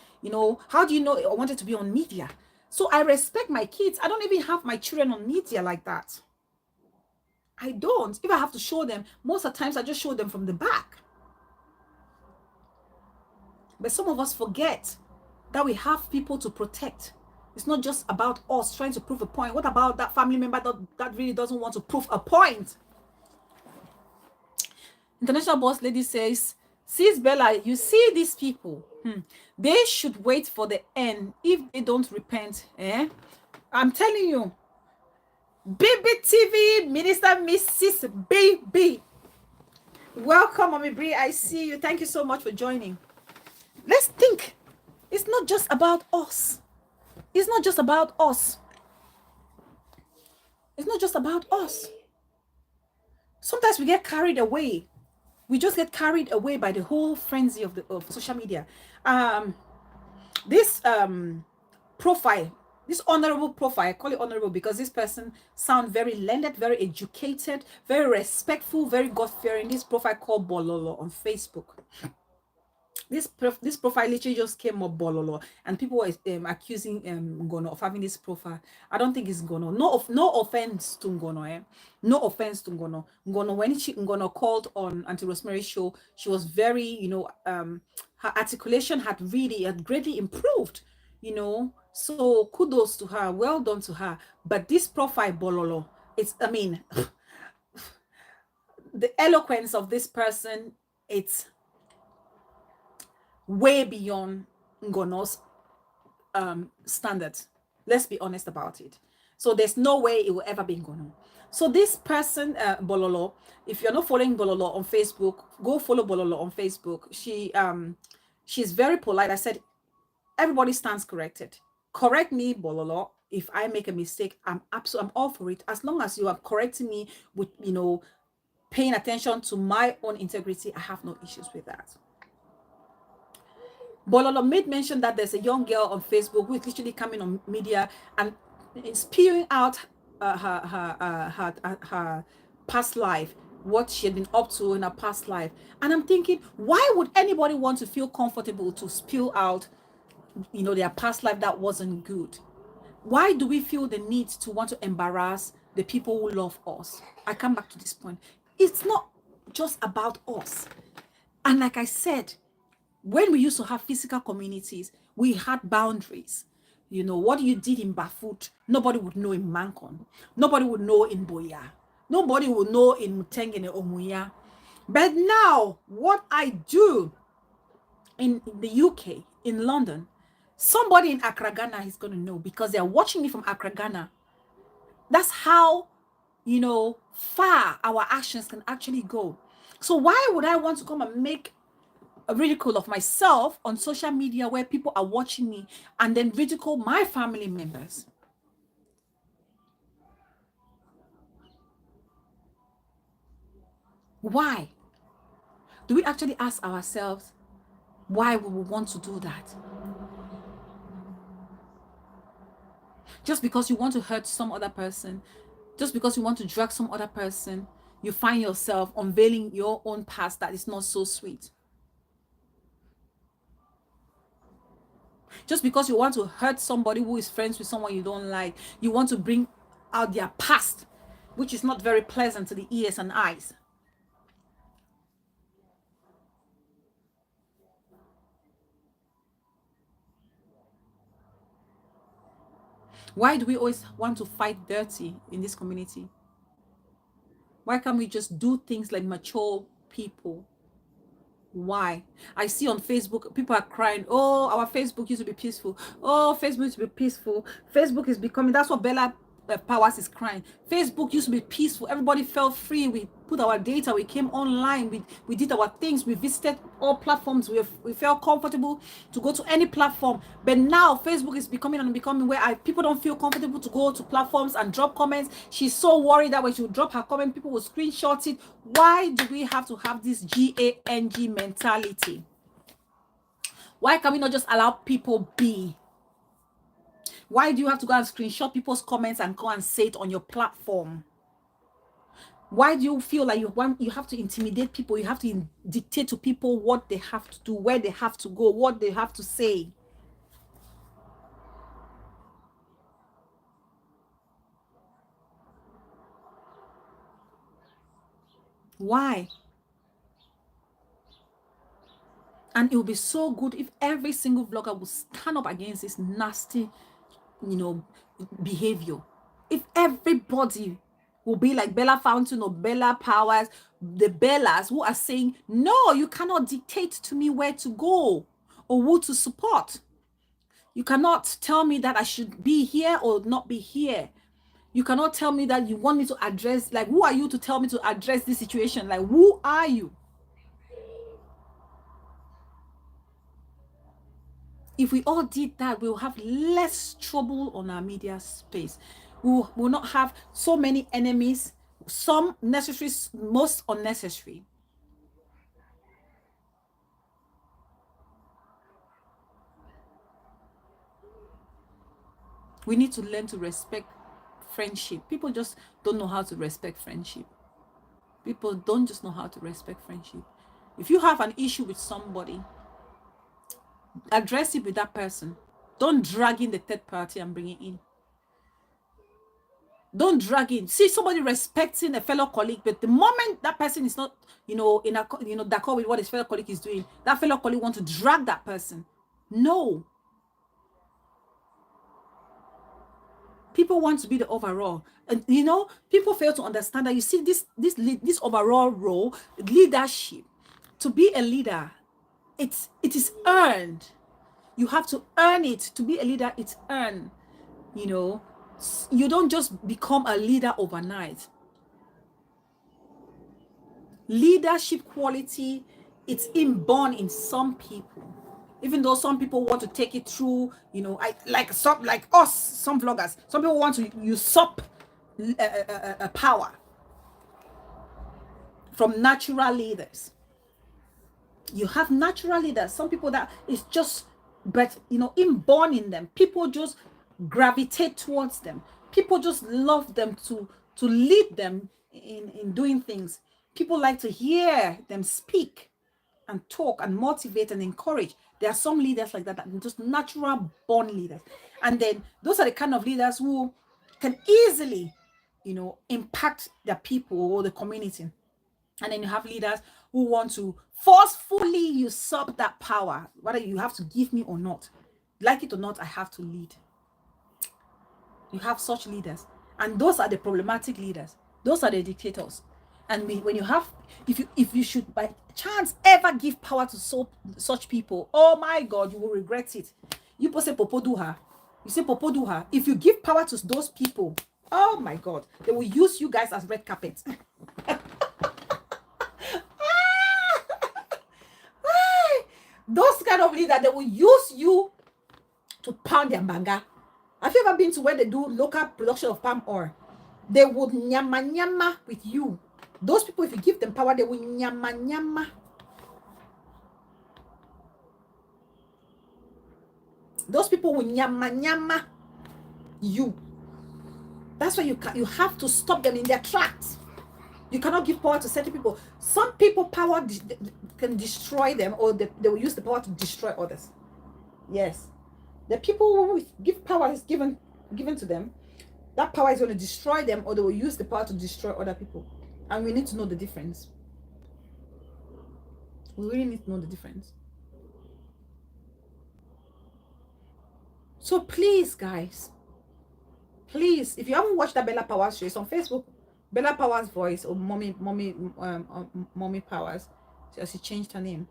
How do you know I wanted to be on media? So I respect my kids. I don't even have my children on media like that. I don't. If I have to show them, most of the times I just show them from the back. But some of us forget that we have people to protect. It's not just about us trying to prove a point. What about that family member that really doesn't want to prove a point? International Boss Lady says, Sis Bella, you see these people, they should wait for the end if they don't repent. I'm telling you, BBTV Minister Mrs. BB. Welcome, Mommy Bree. I see you. Thank you so much for joining. Let's think. It's not just about us. It's not just about us. It's not just about us. Sometimes we get carried away. We just get carried away by the whole frenzy of social media. This profile, this honorable profile, I call it honorable because this person sounds very learned, very educated, very respectful, very God-fearing. This profile called Bololo on Facebook. This profile literally just came up Bololo, and people were accusing Ngono of having this profile. I don't think it's Ngono. No offense to Ngono. No offense to Ngono. Ngono, when Ngono called on Auntie Rosemary's show, she was very, her articulation had greatly improved. So kudos to her. Well done to her. But this profile Bololo, the eloquence of this person, it's way beyond Ngono's standards. Let's be honest about it. So there's no way it will ever be Ngono. So this person, Bololo, if you're not following Bololo on Facebook, go follow Bololo on Facebook. She's very polite. I said, everybody stands corrected. Correct me, Bololo, if I make a mistake. I'm all for it. As long as you are correcting me with, paying attention to my own integrity, I have no issues with that. Bololo made mention that there's a young girl on Facebook who is literally coming on media and spewing out her past life, what she had been up to in her past life. And I'm thinking, why would anybody want to feel comfortable to spew out, their past life that wasn't good? Why do we feel the need to want to embarrass the people who love us? I come back to this point. It's not just about us. And like I said, when we used to have physical communities, we had boundaries. What you did in Bafut, nobody would know in Mankon. Nobody would know in Boya. Nobody would know in Mutengene or Muya. But now, what I do in the UK, in London, somebody in Accra, Ghana is going to know because they're watching me from Accra, Ghana. That's how, far our actions can actually go. So why would I want to come and make a ridicule of myself on social media where people are watching me and then ridicule my family members? Why? Do we actually ask ourselves why we would want to do that? Just because you want to hurt some other person, just because you want to drag some other person, you find yourself unveiling your own past that is not so sweet. Just because you want to hurt somebody who is friends with someone you don't like, you want to bring out their past, which is not very pleasant to the ears and eyes. Why do we always want to fight dirty in this community? Why can't we just do things like mature people? Why? I see on Facebook, people are crying, oh, our Facebook used to be peaceful. Oh, Facebook used to be peaceful. Facebook is becoming, that's what Bella Powers is crying. Facebook used to be peaceful. Everybody felt free. We put our data. We came online. We did our things. We visited all platforms. We felt comfortable to go to any platform. But now Facebook is becoming where people don't feel comfortable to go to platforms and drop comments. She's so worried that when she would drop her comment, people will screenshot it. Why do we have to have this GANG mentality? Why can we not just allow people be? Why do you have to go and screenshot people's comments and go and say it on your platform? Why do you feel like you have to intimidate people? You have to dictate to people what they have to do, where they have to go, what they have to say. Why? And it would be so good if every single vlogger would stand up against this nasty, behavior. If everybody will be like Bella Fountain or Bella Powers, the Bellas who are saying, no, you cannot dictate to me where to go or who to support. You cannot tell me that I should be here or not be here. You cannot tell me that you want me to address, like, who are you to tell me to address this situation? Like, who are you? If we all did that, we'll have less trouble on our media space. We will not have so many enemies, some necessary, most unnecessary. We need to learn to respect friendship. People just don't know how to respect friendship. People don't just know how to respect friendship. If you have an issue with somebody, address it with that person. Don't drag in the third party and bring it in. Don't drag in. See somebody respecting a fellow colleague, but the moment that person is not, d'accord with what his fellow colleague is doing, that fellow colleague wants to drag that person. No. People want to be the overall. And you know, people fail to understand that, you see, this overall role, leadership, to be a leader, it is earned. You have to earn it. To be a leader, it's earned. You know, you don't just become a leader overnight. Leadership quality, it's inborn in some people. Even though some people want to take it through, you know, like us, some vloggers, some people want to usurp power from natural leaders. You have natural leaders, some people that is just, but you know, inborn in them. People just gravitate towards them. People just love them to lead them in doing things. People like to hear them speak and talk and motivate and encourage. There are some leaders like that are just natural born leaders. And then those are the kind of leaders who can easily, you know, impact their people or the community. And then you have leaders who want to forcefully usurp that power, whether you have to give me or not. Like it or not, I have to lead. You have such leaders. And those are the problematic leaders. Those are the dictators. And when you have, if you should by chance ever give power to such people, oh my God, you will regret it. You say Popo do her. You say Popo do her. If you give power to those people, oh my God, they will use you guys as red carpet. Those kind of leaders, they will use you to pound their banga. Have you ever been to where they do local production of palm oil? They would nyama nyama with you. Those people, if you give them power, they will nyama nyama. Those people will nyama nyama you. That's why you have to stop them in their tracks. You cannot give power to certain people. Some people, power can destroy them, or they will use the power to destroy others. Yes. The people who give power is given to them, that power is going to destroy them, or they will use the power to destroy other people. And we need to know the difference. We really need to know the difference. So please, guys, please, if you haven't watched that Bella Powers show, it's on Facebook. Bella Powers Voice, or Mommy Powers. She changed her name.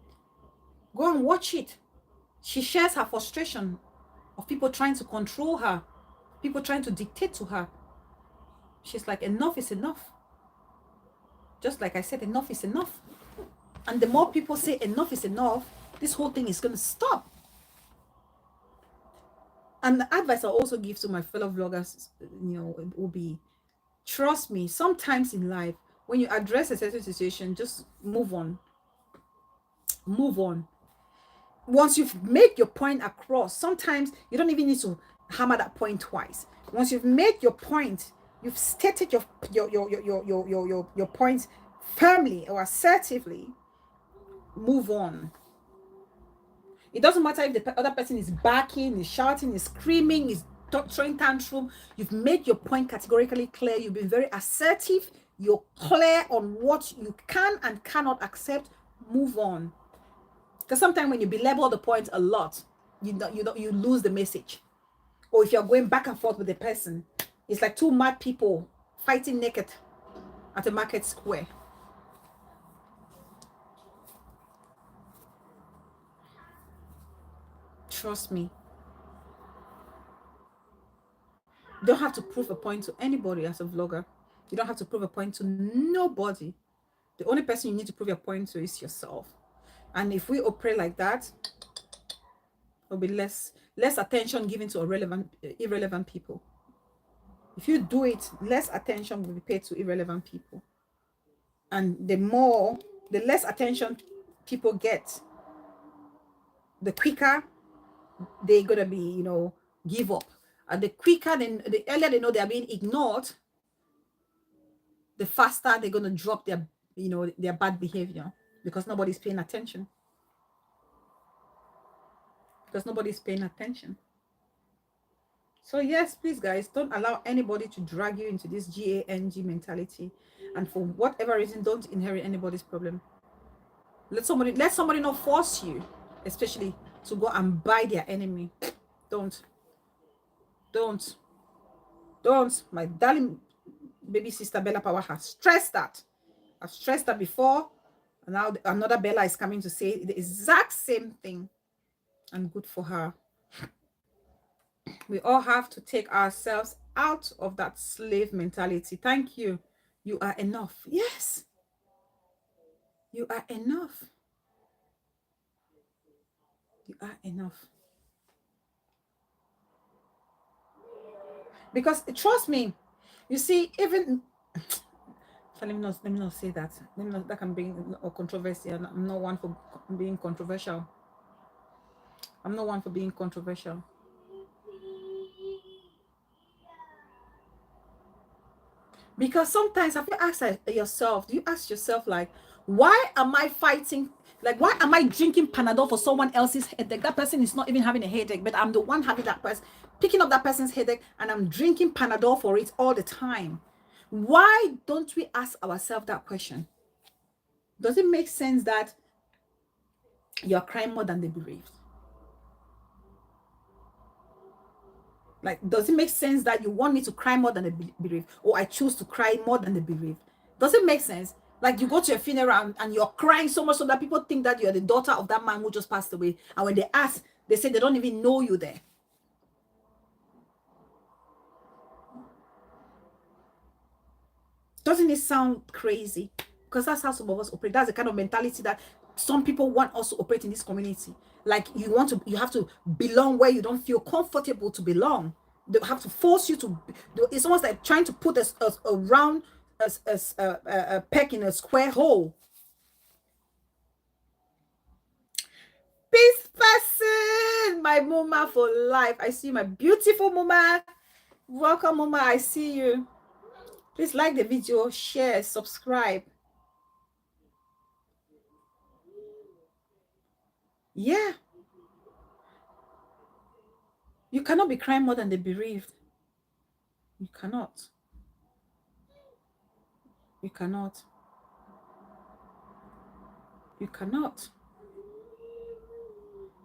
Go and watch it. She shares her frustration of people trying to control her, people trying to dictate to her. She's like, enough is enough. Just like I said, enough is enough. And the more people say enough is enough, this whole thing is going to stop. And the advice I also give to my fellow vloggers, you know, will be, trust me, sometimes in life, when you address a certain situation, just move on. Move on. Once you've made your point across, sometimes you don't even need to hammer that point twice. Once you've made your point, you've stated your point firmly or assertively, move on. It doesn't matter if the other person is barking, is shouting, is screaming, is throwing tantrum. You've made your point categorically clear. You've been very assertive. You're clear on what you can and cannot accept. Move on. Because sometimes when you belabor the point a lot, you lose the message. Or if you're going back and forth with the person, it's like two mad people fighting naked at a market square. Trust me. You don't have to prove a point to anybody as a vlogger. You don't have to prove a point to nobody. The only person you need to prove your point to is yourself. And if we operate like that, there'll be less attention given to irrelevant people. If you do it, less attention will be paid to irrelevant people. And the less attention people get, the quicker they're gonna be, you know, give up. And the earlier they know they're being ignored, the faster they're gonna drop their bad behavior, because nobody's paying attention. So yes, please guys, don't allow anybody to drag you into this GANG mentality, and for whatever reason, don't inherit anybody's problem. Let somebody not force you, especially to go and buy their enemy. Don't. Don't. My darling baby sister Bella Power has stressed that. I've stressed that before. And now another Bella is coming to say the exact same thing. And good for her. We all have to take ourselves out of that slave mentality. Thank you. You are enough. Yes. You are enough. You are enough. Because trust me, you see, even let me not say that. That can bring a controversy. And I'm not one for being controversial. I'm not one for being controversial. Because sometimes have you asked yourself, do you ask yourself, like, why am I fighting? Like, why am I drinking Panadol for someone else's headache? That person is not even having a headache, but I'm the one having that person, picking up that person's headache, and I'm drinking Panadol for it all the time. Why don't we ask ourselves that question? Does it make sense that you're crying more than the bereaved? Like, does it make sense that you want me to cry more than the bereaved, or I choose to cry more than the bereaved? Does it make sense? Like, you go to a funeral and you're crying so much so that people think that you're the daughter of that man who just passed away, and when they ask, they say they don't even know you there. Doesn't it sound crazy? Because that's how some of us operate. That's the kind of mentality that some people want us to operate in this community. Like, you have to belong where you don't feel comfortable to belong. They have to force you to. It's almost like trying to put a round a peg in a square hole. Peace person, my mama for life. I see my beautiful mama. Welcome, mama. I see you. Please like the video, share, subscribe. Yeah. You cannot be crying more than the bereaved. You cannot. You cannot. You cannot.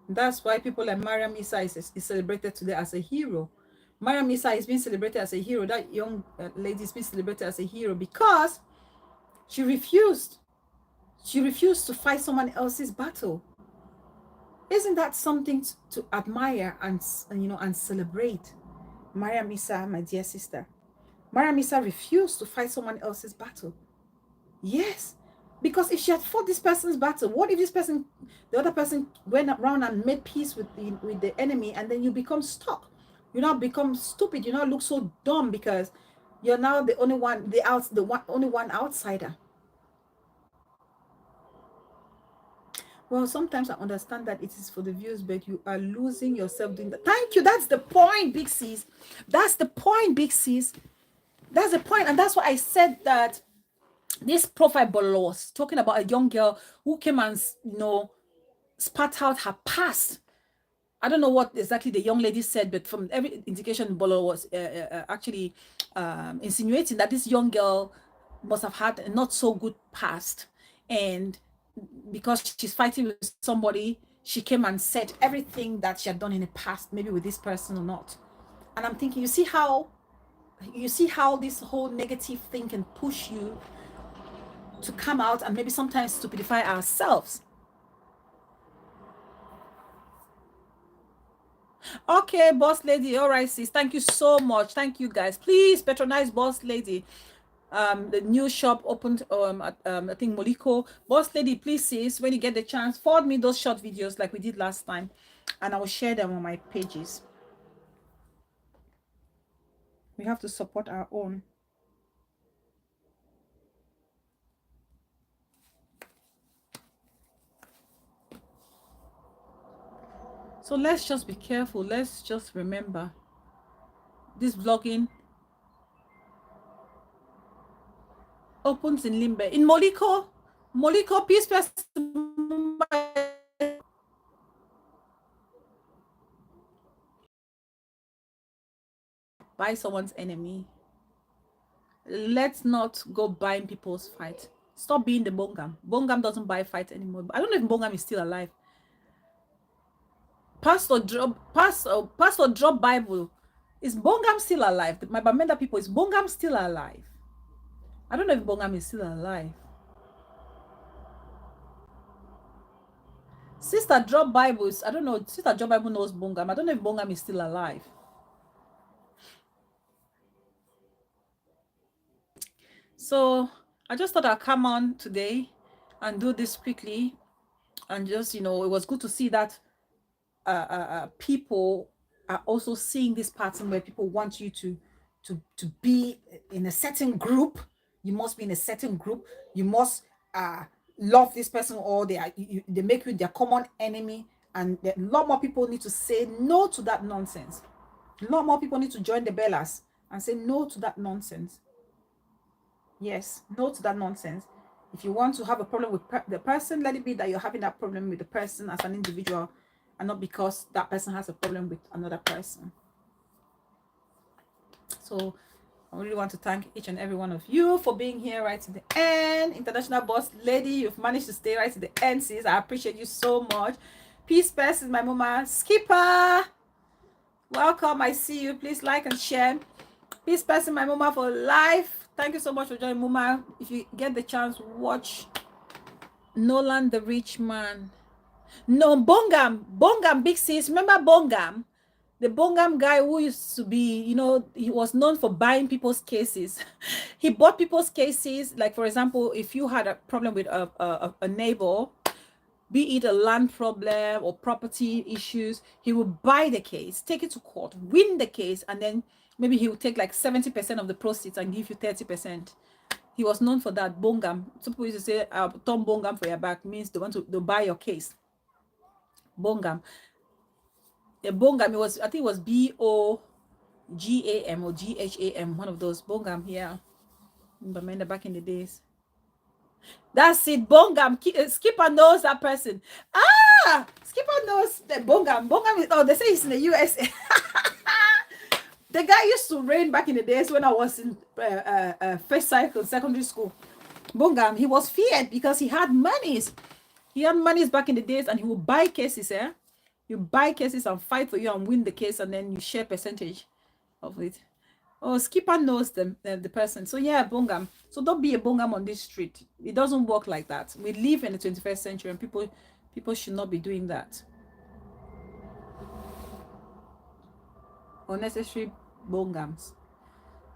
That's why people like Mariam Issa is celebrated today as a hero. Mariam Issa is being celebrated as a hero. That young lady is being celebrated as a hero because she refused. She refused to fight someone else's battle. Isn't that something to admire and celebrate? Mariam Issa, my dear sister. Mariam Issa refused to fight someone else's battle. Yes. Because if she had fought this person's battle, what if the other person went around and made peace with the enemy, and then you become stuck? You now become stupid. You now look so dumb because you're now the only one, only one outsider. Well, sometimes I understand that it is for the views, but you are losing yourself doing that. Thank you. That's the point, Big Sis. That's the point, Big Sis. That's the point. And that's why I said that this profile was talking about a young girl who came and, spat out her past. I don't know what exactly the young lady said, but from every indication, Bolo was actually insinuating that this young girl must have had a not so good past. And because she's fighting with somebody, she came and said everything that she had done in the past, maybe with this person or not. And I'm thinking, you see how this whole negative thing can push you to come out and maybe sometimes stupidify ourselves. Okay, Boss Lady. All right, sis. Thank you so much. Thank you, guys. Please patronize Boss Lady. The new shop opened at I think Moliko. Boss Lady, please, sis, when you get the chance, forward me those short videos like we did last time, and I will share them on my pages. We have to support our own. So let's just be careful. Let's just remember this vlogging opens in Limbe. In Moliko, peace person. Buy someone's enemy. Let's not go buying people's fight. Stop being the Bongam. Bongam doesn't buy fight anymore. I don't know if Bongam is still alive. Pastor drop Bible Is Bongam still alive? My Bamenda people, is Bongam still alive? I don't know if Bongam is still alive. Sister Drop Bibles. I don't know. Sister Drop Bible knows Bongam. I don't know if Bongam is still alive. So I just thought I'd come on today and do this quickly. And just, it was good to see that people are also seeing this pattern where people want you to be in a certain group. You must be in a certain group. You must love this person, or they make you their common enemy. And a lot more people need to say no to that nonsense. A lot more people need to join the Bellas and say no to that nonsense. Yes, no to that nonsense. If you want to have a problem with the person, let it be that you're having that problem with the person as an individual, and not because that person has a problem with another person. So I really want to thank each and every one of you for being here right to the end. International boss lady, you've managed to stay right to the end, sis. I appreciate you so much. Peace person, my mama. Skipper, welcome. I see you. Please like and share. Peace person, my mama, for life. Thank you so much for joining, Muma. If you get the chance, watch Nolan the Rich Man. No, Bongam, big sis. Remember Bongam? The Bongam guy who used to be, he was known for buying people's cases. He bought people's cases. Like, for example, if you had a problem with a neighbor, be it a land problem or property issues, he will buy the case, take it to court, win the case, and then maybe he will take like 70% of the proceeds and give you 30%. He was known for that. Bongam. Some people used to say, Tom Bongam for your back, means they want to buy your case. Bongam. The Bongam, I think it was Bogam or Gham, one of those. Bongam, yeah. Remember back in the days. That's it. Bongam. Skipper knows that person. Skipper knows the Bongam. Bongam, they say he's in the USA. The guy used to reign back in the days when I was in first cycle secondary school. Bongam, he was feared because he had monies. He had monies back in the days, and he would buy cases. You buy cases and fight for you and win the case, and then you share percentage of it. Oh, Skipper knows the person. So yeah, Bongam. So don't be a Bongam on this street. It doesn't work like that. We live in the 21st century, and people should not be doing that. Unnecessary Bongams.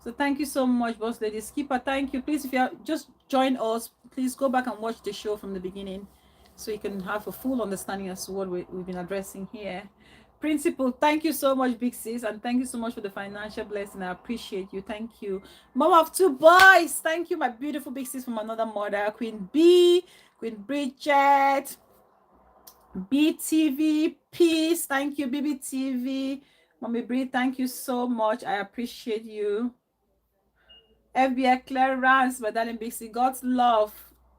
So thank you so much, boss lady. Skipper, thank you. Please, if you just join us, please go back and watch the show from the beginning, so you can have a full understanding as to what we've been addressing here. Principal, thank you so much, big sis, and thank you so much for the financial blessing. I appreciate you. Thank you. Mama of two boys, thank you, my beautiful big sis from another mother. Queen B, Queen Bridget, BTV, peace. Thank you, BBTV. Mommy Brie, thank you so much. I appreciate you. FBI Clarence, my darling big sis, God's love.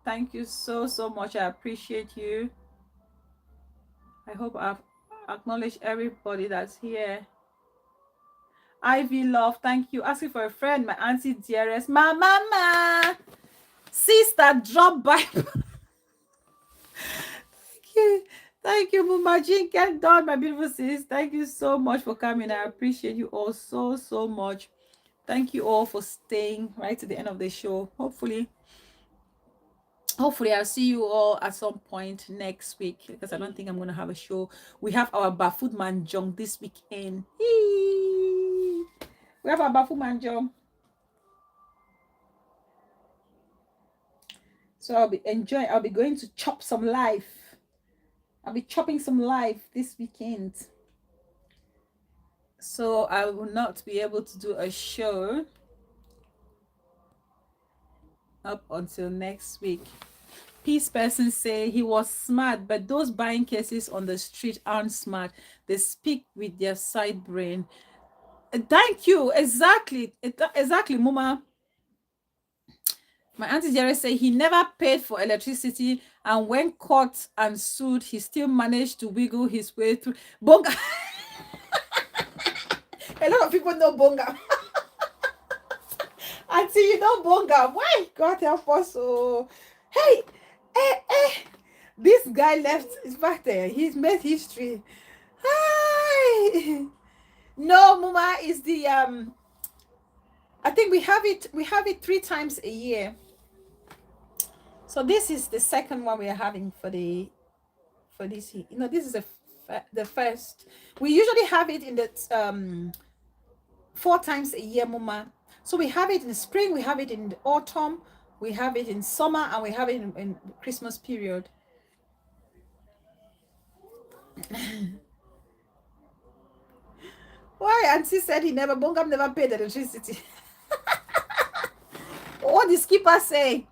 Thank you so much. I appreciate you. I hope I've acknowledged everybody that's here. Ivy Love, thank you. Asking for a friend, my auntie dearest, my mama, sister drop by. Thank you, Muma Jean. Get done, my beautiful sis. Thank you so much for coming. I appreciate you all so much. Thank you all for staying right to the end of the show. Hopefully I'll see you all at some point next week, because I don't think I'm going to have a show. We have our Bafood Manjong this weekend. We have our Bafood Manjong. So I'll be going to chop some live. I'll be chopping some live this weekend. So I will not be able to do a show up until next week. Peace person say he was smart, but those buying cases on the street aren't smart. They speak with their side brain. Thank you. Exactly, Muma. My auntie Jerry say he never paid for electricity, and when caught and sued, he still managed to wiggle his way through. Bonga. A lot of people know Bonga. Auntie, you know Bonga. Why? God help us. Oh, hey. This guy left his back there. He's made history. Hi. No, Muma is the I think we have it 3 times a year. So this is the second one we are having for this year. You know, this is the first. We usually have it in the 4 times a year, Muma. So we have it in the spring, we have it in the autumn, we have it in summer, and we have it in Christmas period. Why? Auntie said Bongam never paid electricity. What did Skipper say?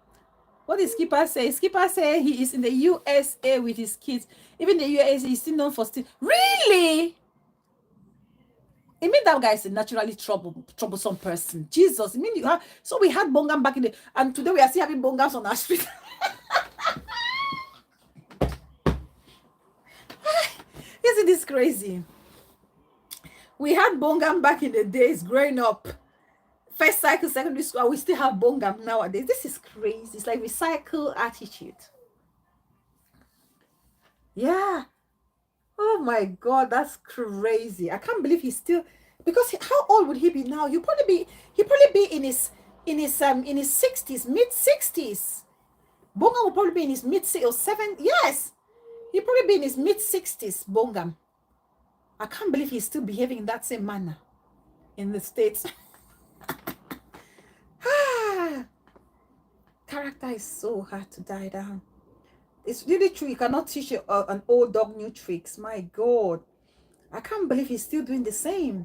What did Skipper say? Skipper say he is in the USA with his kids. Even the USA, he's still known for still. Really? It means that guy is a naturally troublesome person. Jesus. It mean you have. So we had bongam back in the, and today we are still having bongams on our street. Isn't this crazy? We had bongam back in the days growing up. First cycle, secondary school, we still have bongam nowadays. This is crazy. It's like recycle attitude. Yeah. Oh my God, that's crazy. I can't believe he's still, because how old would he be now? He'll probably be in his 60s, mid-60s. Bongam will probably be in his mid-60s or 7. Yes. He'll probably be in his mid-60s, Bongam. I can't believe he's still behaving in that same manner in the States. Character is so hard to die down. It's really true. You cannot teach an old dog new tricks. My God. I can't believe he's still doing the same.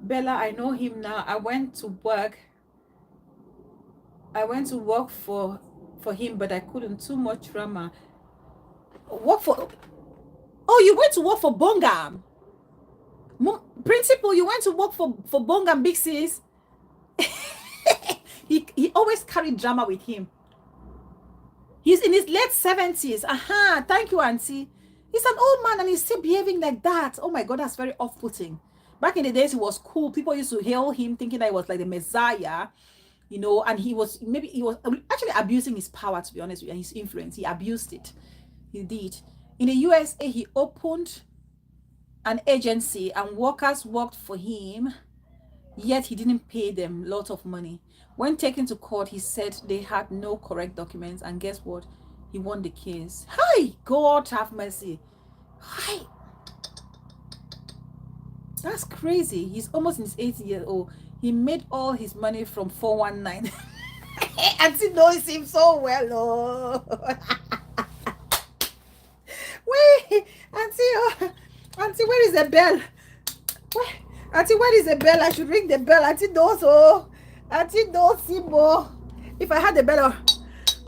Bella, I know him now. I went to work for him, but I couldn't. Too much drama. Oh, you went to work for Bongam. Principal, you went to work for Bongam, big sis. He always carried drama with him. He's in his late 70s. Thank you, Auntie. He's an old man and he's still behaving like that. Oh my God, that's very off-putting. Back in the days, he was cool. People used to hail him thinking that he was like the Messiah, you know, and he was actually abusing his power, to be honest with you, and his influence. He abused it. He did. In the USA, he opened an agency and workers worked for him, yet he didn't pay them lots of money. When taken to court, he said they had no correct documents, and guess what? He won the case. Hi, God have mercy. Hi. That's crazy. He's almost in his 80 years old. He made all his money from 419. Auntie knows him so well. Oh. Wait, Auntie, where is the bell? Auntie, where is the bell? I should ring the bell. Auntie knows, oh. Auntie knows him, oh. If I had the bell,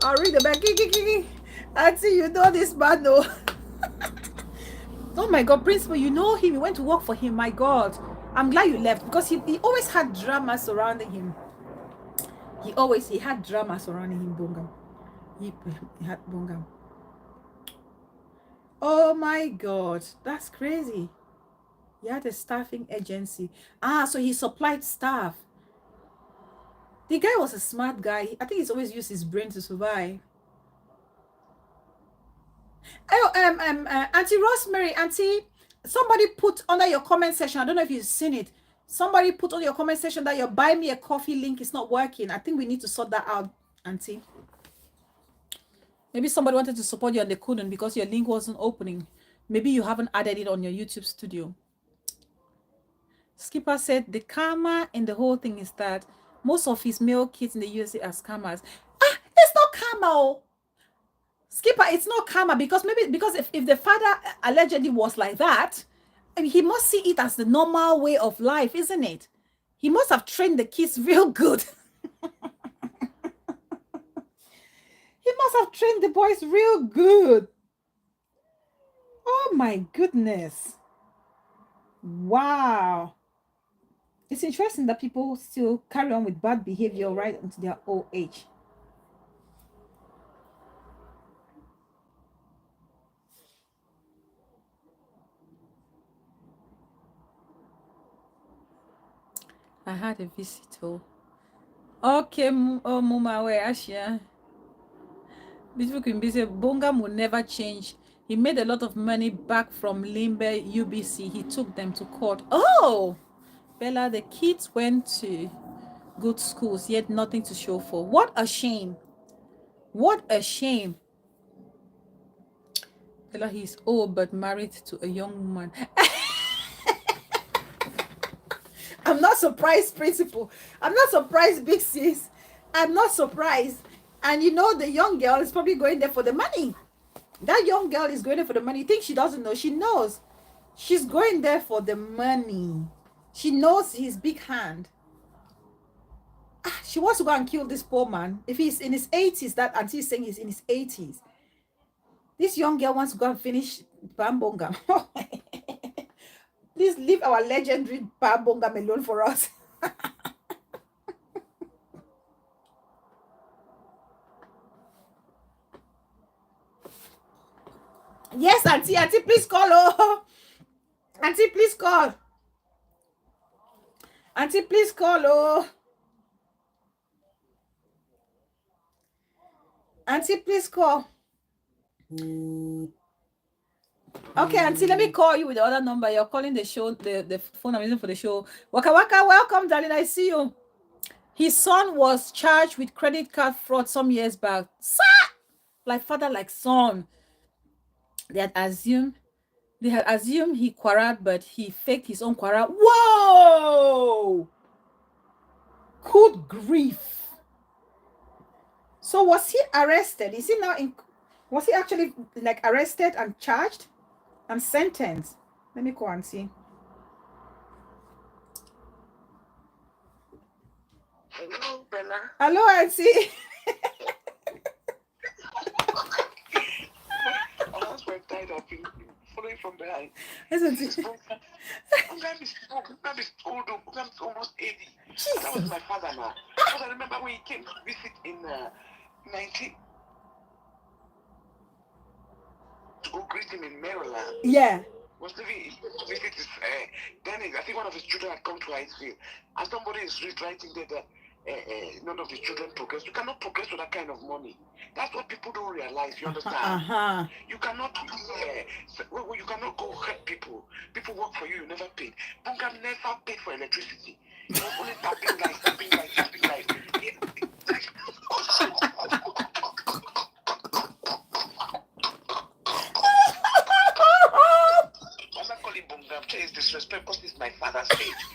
I'll ring the bell. Auntie, you know this man, oh. Oh my God, Principal, you know him. You went to work for him. My God, I'm glad you left, because he always had drama surrounding him. He had drama surrounding him, Bongam. He had Bongam. Oh my God, that's crazy. He had a staffing agency. So he supplied staff. The guy was a smart guy. I think he's always used his brain to survive. Oh, Auntie Rosemary, Auntie, somebody put under your comment section, I don't know if you've seen it, somebody put on your comment section that your buy me a coffee link is not working. I think we need to sort that out, Auntie. Maybe somebody wanted to support you and they couldn't because your link wasn't opening. Maybe you haven't added it on your YouTube studio. Skipper said the karma in the whole thing is that most of his male kids in the USA are scammers. It's not karma. Skipper, it's not karma, because if the father allegedly was like that, I mean, he must see it as the normal way of life, isn't it? He must have trained the kids real good. He must have trained the boys real good. Oh my goodness. Wow. It's interesting that people still carry on with bad behavior right into their old age. I had a visitor. Okay, oh Mama, where Ashia? Beautiful Queen B said Bongam will never change. He made a lot of money back from Limbe UBC. He took them to court. Oh, Bella, the kids went to good schools, yet nothing to show for. What a shame. What a shame. Bella, he's old but married to a young woman. I'm not surprised, principal. I'm not surprised, big sis. I'm not surprised. And you know, the young girl is probably going there for the money. That young girl is going there for the money. You think she doesn't know? She knows. She's going there for the money. She knows his big hand. She wants to go and kill this poor man. If he's in his 80s, that auntie is saying he's in his 80s. This young girl wants to go and finish Bambonga. Please leave our legendary Bambonga alone for us. Yes, auntie, please call. Oh, auntie, please call. Auntie, please call. Oh, auntie, please call. Okay, auntie, let me call you with the other number. You're calling the show, the phone I'm using for the show. Waka Waka, welcome, darling. I see you. His son was charged with credit card fraud some years back. Sir! Like father, like son. They had assumed he quarreled, but he faked his own quarrel. Whoa! Good grief. So was he arrested? Is he now in? Was he actually like arrested and charged and sentenced? Let me go and see. Hello, Bella. Hello, Auntie. My husband died of him following from behind. Isn't it? I'm almost 80. Jesus. That was my father now. Because I remember when he came to visit in 19 to go greet him in Maryland. Yeah. Was living to visit his then I think one of his children had come to Iceville, and somebody is writing there that none of the children progress. You cannot progress with that kind of money. That's what people don't realize. You understand? You cannot you cannot go hurt people. People work for you. You never paid. Bunga never paid for electricity. He was only tapping light. I'm not calling Bunga. It's disrespect because it's my father's age.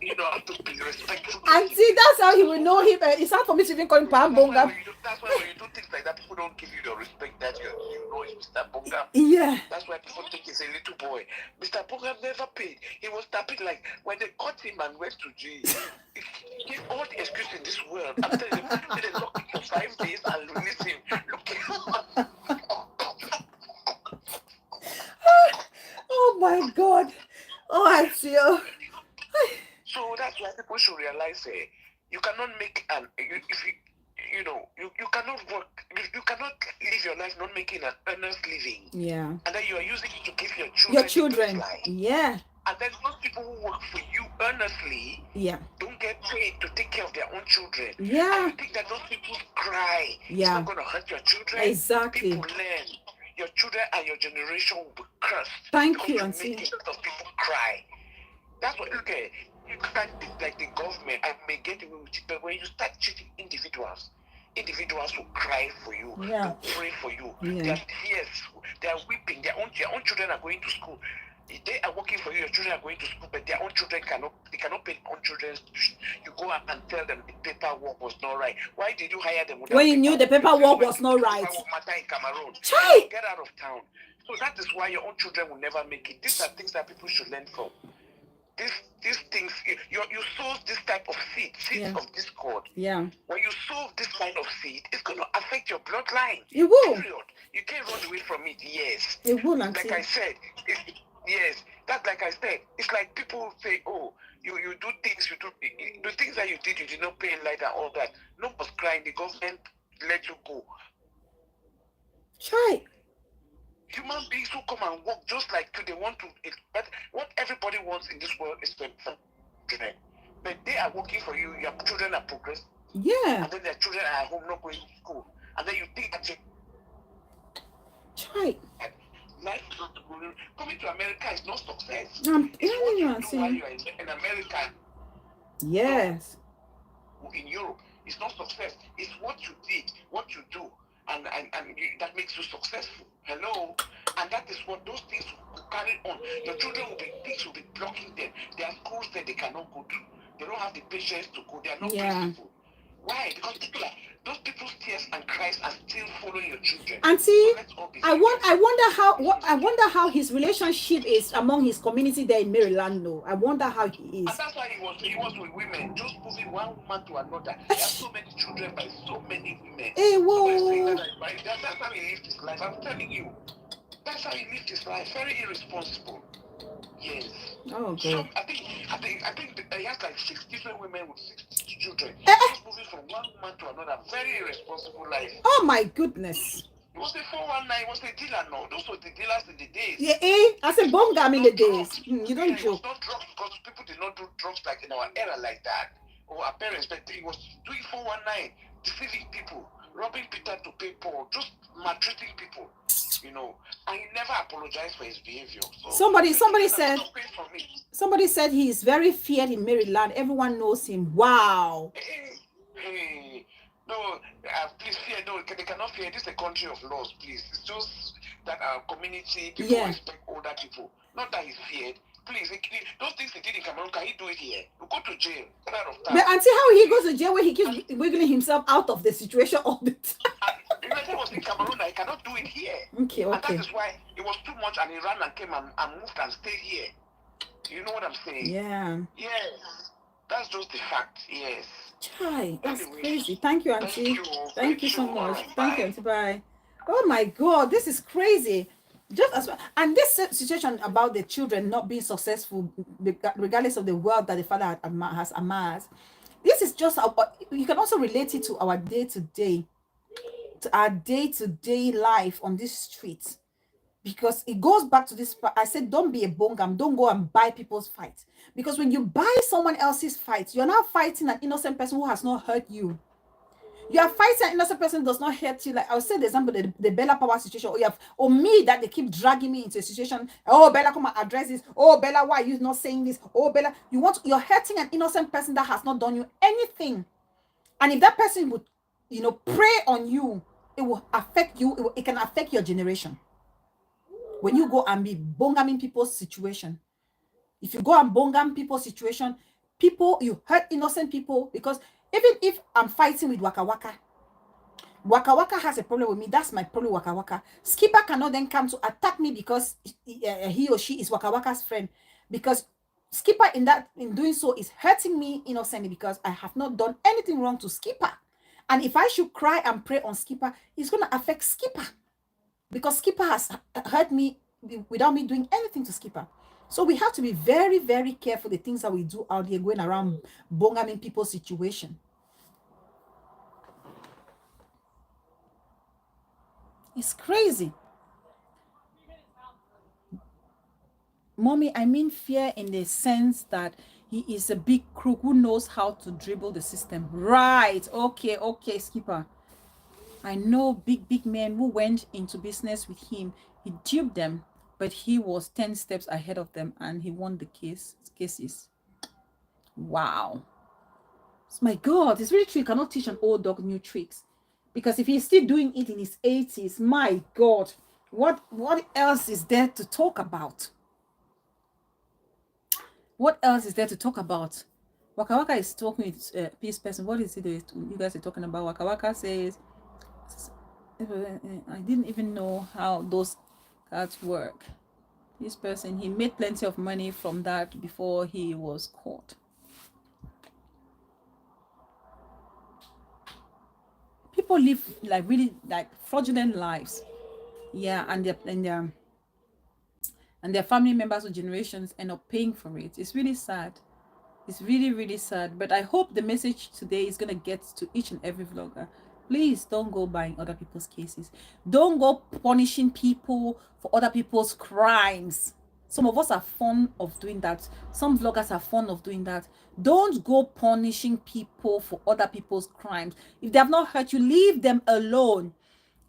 You know, I have to be respectful. Auntie, that's how he will know him. It's hard for me to even call him Pambonga. That's why when you do things like that, people don't give you the respect that you know it's Mr. Bonga. Yeah. That's why people think he's a little boy. Mr. Bonga never paid. He was tapping like when they caught him and went to jail. He gave all the excuse in this world. I'm telling you, they locked him for 5 days and released him. Look at Oh my God. Oh, I feel. So that's why people should realize you cannot make you cannot work, you cannot live your life not making an earnest living. Yeah. And then you are using it to give your children. Yeah. And then those people who work for you earnestly don't get paid to take care of their own children. Yeah. And you think that those people cry. Yeah. It's not going to hurt your children. Exactly. People learn. Your children and your generation will be cursed. Thank you, Auntie. Making a lot of people cry. That's what, okay. You can't think like the government. I may get away with it, but when you start treating individuals will cry for you. Yeah. They'll pray for you. Yeah. They are tears. They are weeping. Their own children are going to school. They are working for you. Your children are going to school, but their own children cannot pay their own children's tuition. You go out and tell them the paperwork was not right. Why did you hire them? When you knew the paperwork was not right. Matter in Cameroon. Chai! Get out of town. So that is why your own children will never make it. These are things that people should learn from. These things, you sow this type of seeds of discord. Yeah. When you sow this kind of seed, it's going to affect your bloodline. It will. Period. You can't run away from it. Yes. It will, Auntie. Like I said, yes. That's like I said. It's like people say, oh, you do things, the things that you did not pay in light and all that. No one's crying. The government let you go. Try. Human beings who come and work just like you, they want to. But what everybody wants in this world is to children. But they are working for you. Your children are progressing. Yeah. And then their children are at home not going to school. And then you think that Try. Life is not coming to America is not success. I'm It's what telling you, you I'm do while saying. you are in America. Yes. In Europe, it's not success. It's what you did, what you do, and that makes you successful. Hello, and that is what those things will carry on. Your children will be things will be blocking them. There are schools that they cannot go to. They don't have the patience to go. They are not principled. Why? Because those people's tears and cries are still following your children. And see, So let's all be I wonder how his relationship is among his community there in Maryland. No, I wonder how he is. And that's why he was with women, just moving one woman to another. There are so many children by so many women. Hey, whoa. That's how he lived his life. I'm telling you, that's how he lived his life. Very irresponsible. Yes. Oh, God. So I think he has like 6 different women with 6 children. Just moving from one woman to another. Very irresponsible life. Oh my goodness. It was a 419, it was a dealer, no. Those were the dealers in the days. Yeah, I said bongam in the days. You don't joke. It was not drugs because people did not do drugs like in our era like that. Or our parents, but he was doing 419, deceiving people, robbing Peter to pay Paul, just maltreating people. You know, and he never apologized for his behavior. So somebody said he is very feared in Maryland. Everyone knows him. Wow. Hey, no, please fear. No, they cannot fear. This is a country of laws. Please, it's just that our community people respect older people. Not that he's feared. Please, those things he did in Cameroon, can he do it here? We'll go to jail. Get out of town. But until how he goes to jail where he keeps wiggling himself out of the situation all the time. Remember, he was in Cameroon, he cannot do it here. Okay. And that is why it was too much, and he ran and came and moved and stayed here. You know what I'm saying? Yeah. Yes. That's just the fact. Yes. Chai, that's crazy. Thank you, Auntie. Thank you so much. Thank you, Auntie. Bye. Oh my God, this is crazy. Just as well. And this situation about the children not being successful, regardless of the wealth that the father has amassed, this is just you can also relate it to our day-to-day life on this street, because it goes back to this. I said, don't be a bongam. Don't go and buy people's fights, because when you buy someone else's fight, you're now fighting an innocent person who has not hurt you. You are fighting an innocent person who does not hurt you. Like I will say the example, the Bella Power situation, or me, that they keep dragging me into a situation. Oh, Bella, come and address this. Oh, Bella, why are you not saying this? Oh, Bella, you're hurting an innocent person that has not done you anything. And if that person would, prey on you, it will affect you. It can affect your generation. When you go and be bongaming people's situation, if you go and bongam people's situation, you hurt innocent people, because even if I'm fighting with Waka Waka has a problem with me, that's my problem with Waka Waka. Skipper cannot then come to attack me because he or she is Waka Waka's friend, because Skipper in doing so is hurting me innocently, because I have not done anything wrong to Skipper. And if I should cry and pray on Skipper, it's going to affect Skipper, because Skipper has hurt me without me doing anything to Skipper. So we have to be very, very careful the things that we do out here, going around bongaming people's situation. It's crazy. Mommy, I mean fear in the sense that he is a big crook who knows how to dribble the system. Right. Okay, Skipper. I know big men who went into business with him. He duped them, but he was 10 steps ahead of them, and he won the cases. Wow. My God, it's really true. You cannot teach an old dog new tricks, because if he's still doing it in his 80s, my God, what else is there to talk about? What else is there to talk about? Waka Waka is talking with peace person. What is it that you guys are talking about? Waka Waka says, I didn't even know how those cards work. This person, he made plenty of money from that before he was caught. People live like really like fraudulent lives. Yeah, and their family members or generations end up paying for it. It's really sad. It's really, really sad. But I hope the message today is going to get to each and every vlogger. Please don't go buying other people's cases. Don't go punishing people for other people's crimes. Some of us are fond of doing that. Some vloggers are fond of doing that. Don't go punishing people for other people's crimes. If they have not hurt you, leave them alone.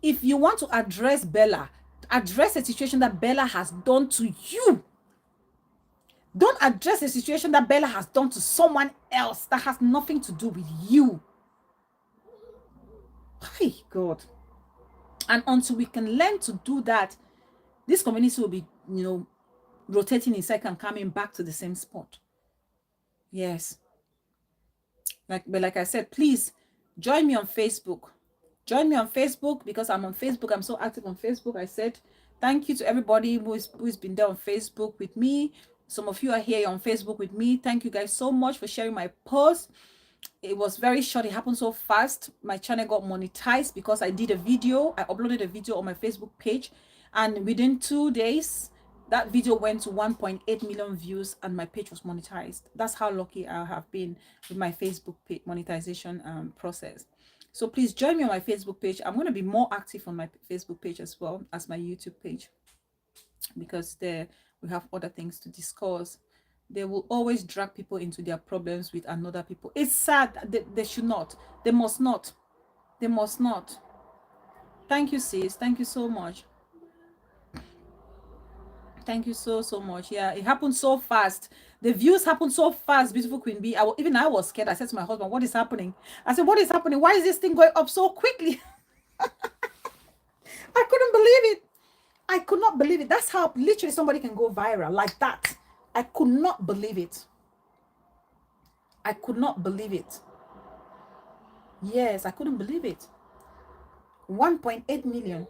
If you want to address Bella, address a situation that Bella has done to you. Don't address a situation that Bella has done to someone else that has nothing to do with you. Hi, God. And until we can learn to do that, this community will be, rotating in circle and coming back to the same spot. Yes. But like I said, please join me on Facebook. Join me on Facebook, because I'm on Facebook. I'm so active on Facebook. I said thank you to everybody who's been there on Facebook with me. Some of you are here on Facebook with me. Thank you guys so much for sharing my post. It was very short. It happened so fast. My channel got monetized because I did a video. I uploaded a video on my Facebook page, and within 2 days that video went to 1.8 million views and my page was monetized. That's how lucky I have been with my Facebook page monetization process. So please join me on my Facebook page. I'm going to be more active on my Facebook page as well as my YouTube page, because there we have other things to discuss. They will always drag people into their problems with another people. It's sad. They should not. They must not. They must not. Thank you, sis. Thank you so much. Thank you so much. Yeah, it happened so fast. The views happened so fast. Beautiful Queen Bee. I was scared. I said to my husband, what is happening? I said, what is happening? Why is this thing going up so quickly? I couldn't believe it. I could not believe it. That's how literally somebody can go viral like that. I could not believe it. I could not believe it. Yes, I couldn't believe it. 1.8 million,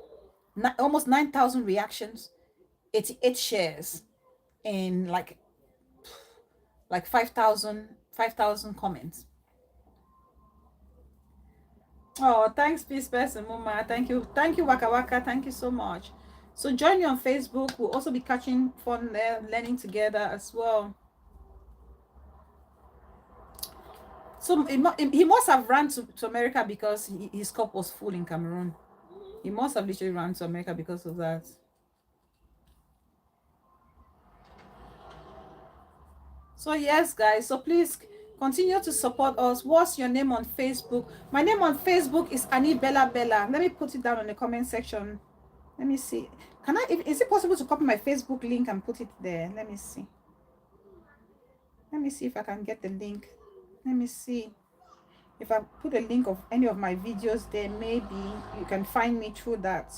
almost 9,000 reactions, 88 shares, and like 5,000 comments. Oh, thanks, peace person, Mama. Thank you, Waka Waka. Thank you so much. So join me on Facebook. We'll also be catching fun there, learning together as well. So he must have run to America because his cup was full in Cameroon. He must have literally run to America because of that. So yes, guys, so please continue to support us. What's your name on Facebook? My name on Facebook is Annie Bella Bella. Let me put it down in the comment section. Let me see. Is it possible to copy my Facebook link and put it there? Let me see. Let me see if I can get the link. Let me see. If I put a link of any of my videos there, maybe you can find me through that.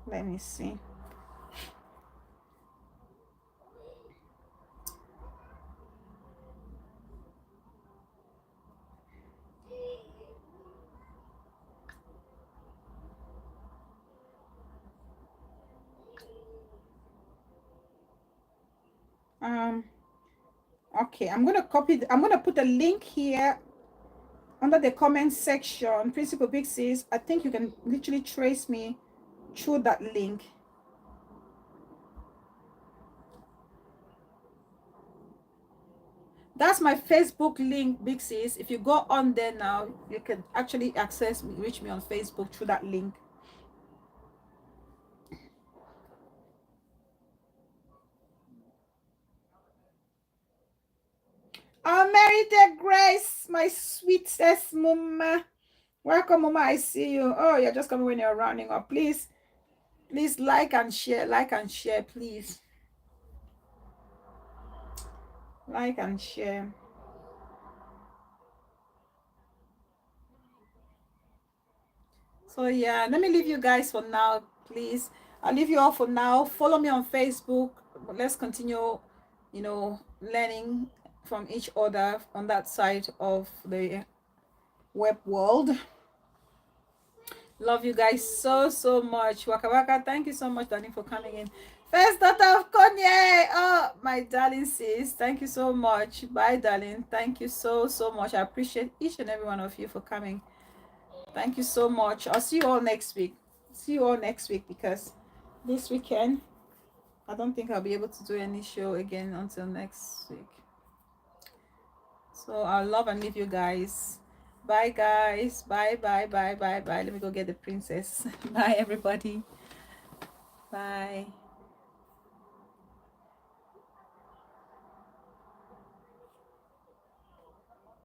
Let me see. Okay, I'm gonna put a link here under the comment section. Principal Big Sis, I think you can literally trace me through that link. That's my Facebook link, Big Sis. If you go on there now, you can actually reach me on Facebook through that link. Unmerited Grace, my sweetest Mama. Welcome, Mama. I see you. Oh, you're just coming when you're rounding up. Please like and share, please. Like and share. So yeah, let me leave you guys for now, please. I'll leave you all for now. Follow me on Facebook. Let's continue, learning from each other on that side of the web world. Love you guys so much. Waka Waka, thank you so much, darling, for coming in. First daughter of Kanye. Oh, my darling sis, thank you so much. Bye, darling. Thank you so much. I appreciate each and every one of you for coming. Thank you so much. I'll see you all next week. Because this weekend I don't think I'll be able to do any show again until next week. So I'll love and leave you guys. Bye, guys. Bye. Let me go get the princess. Bye, everybody. Bye.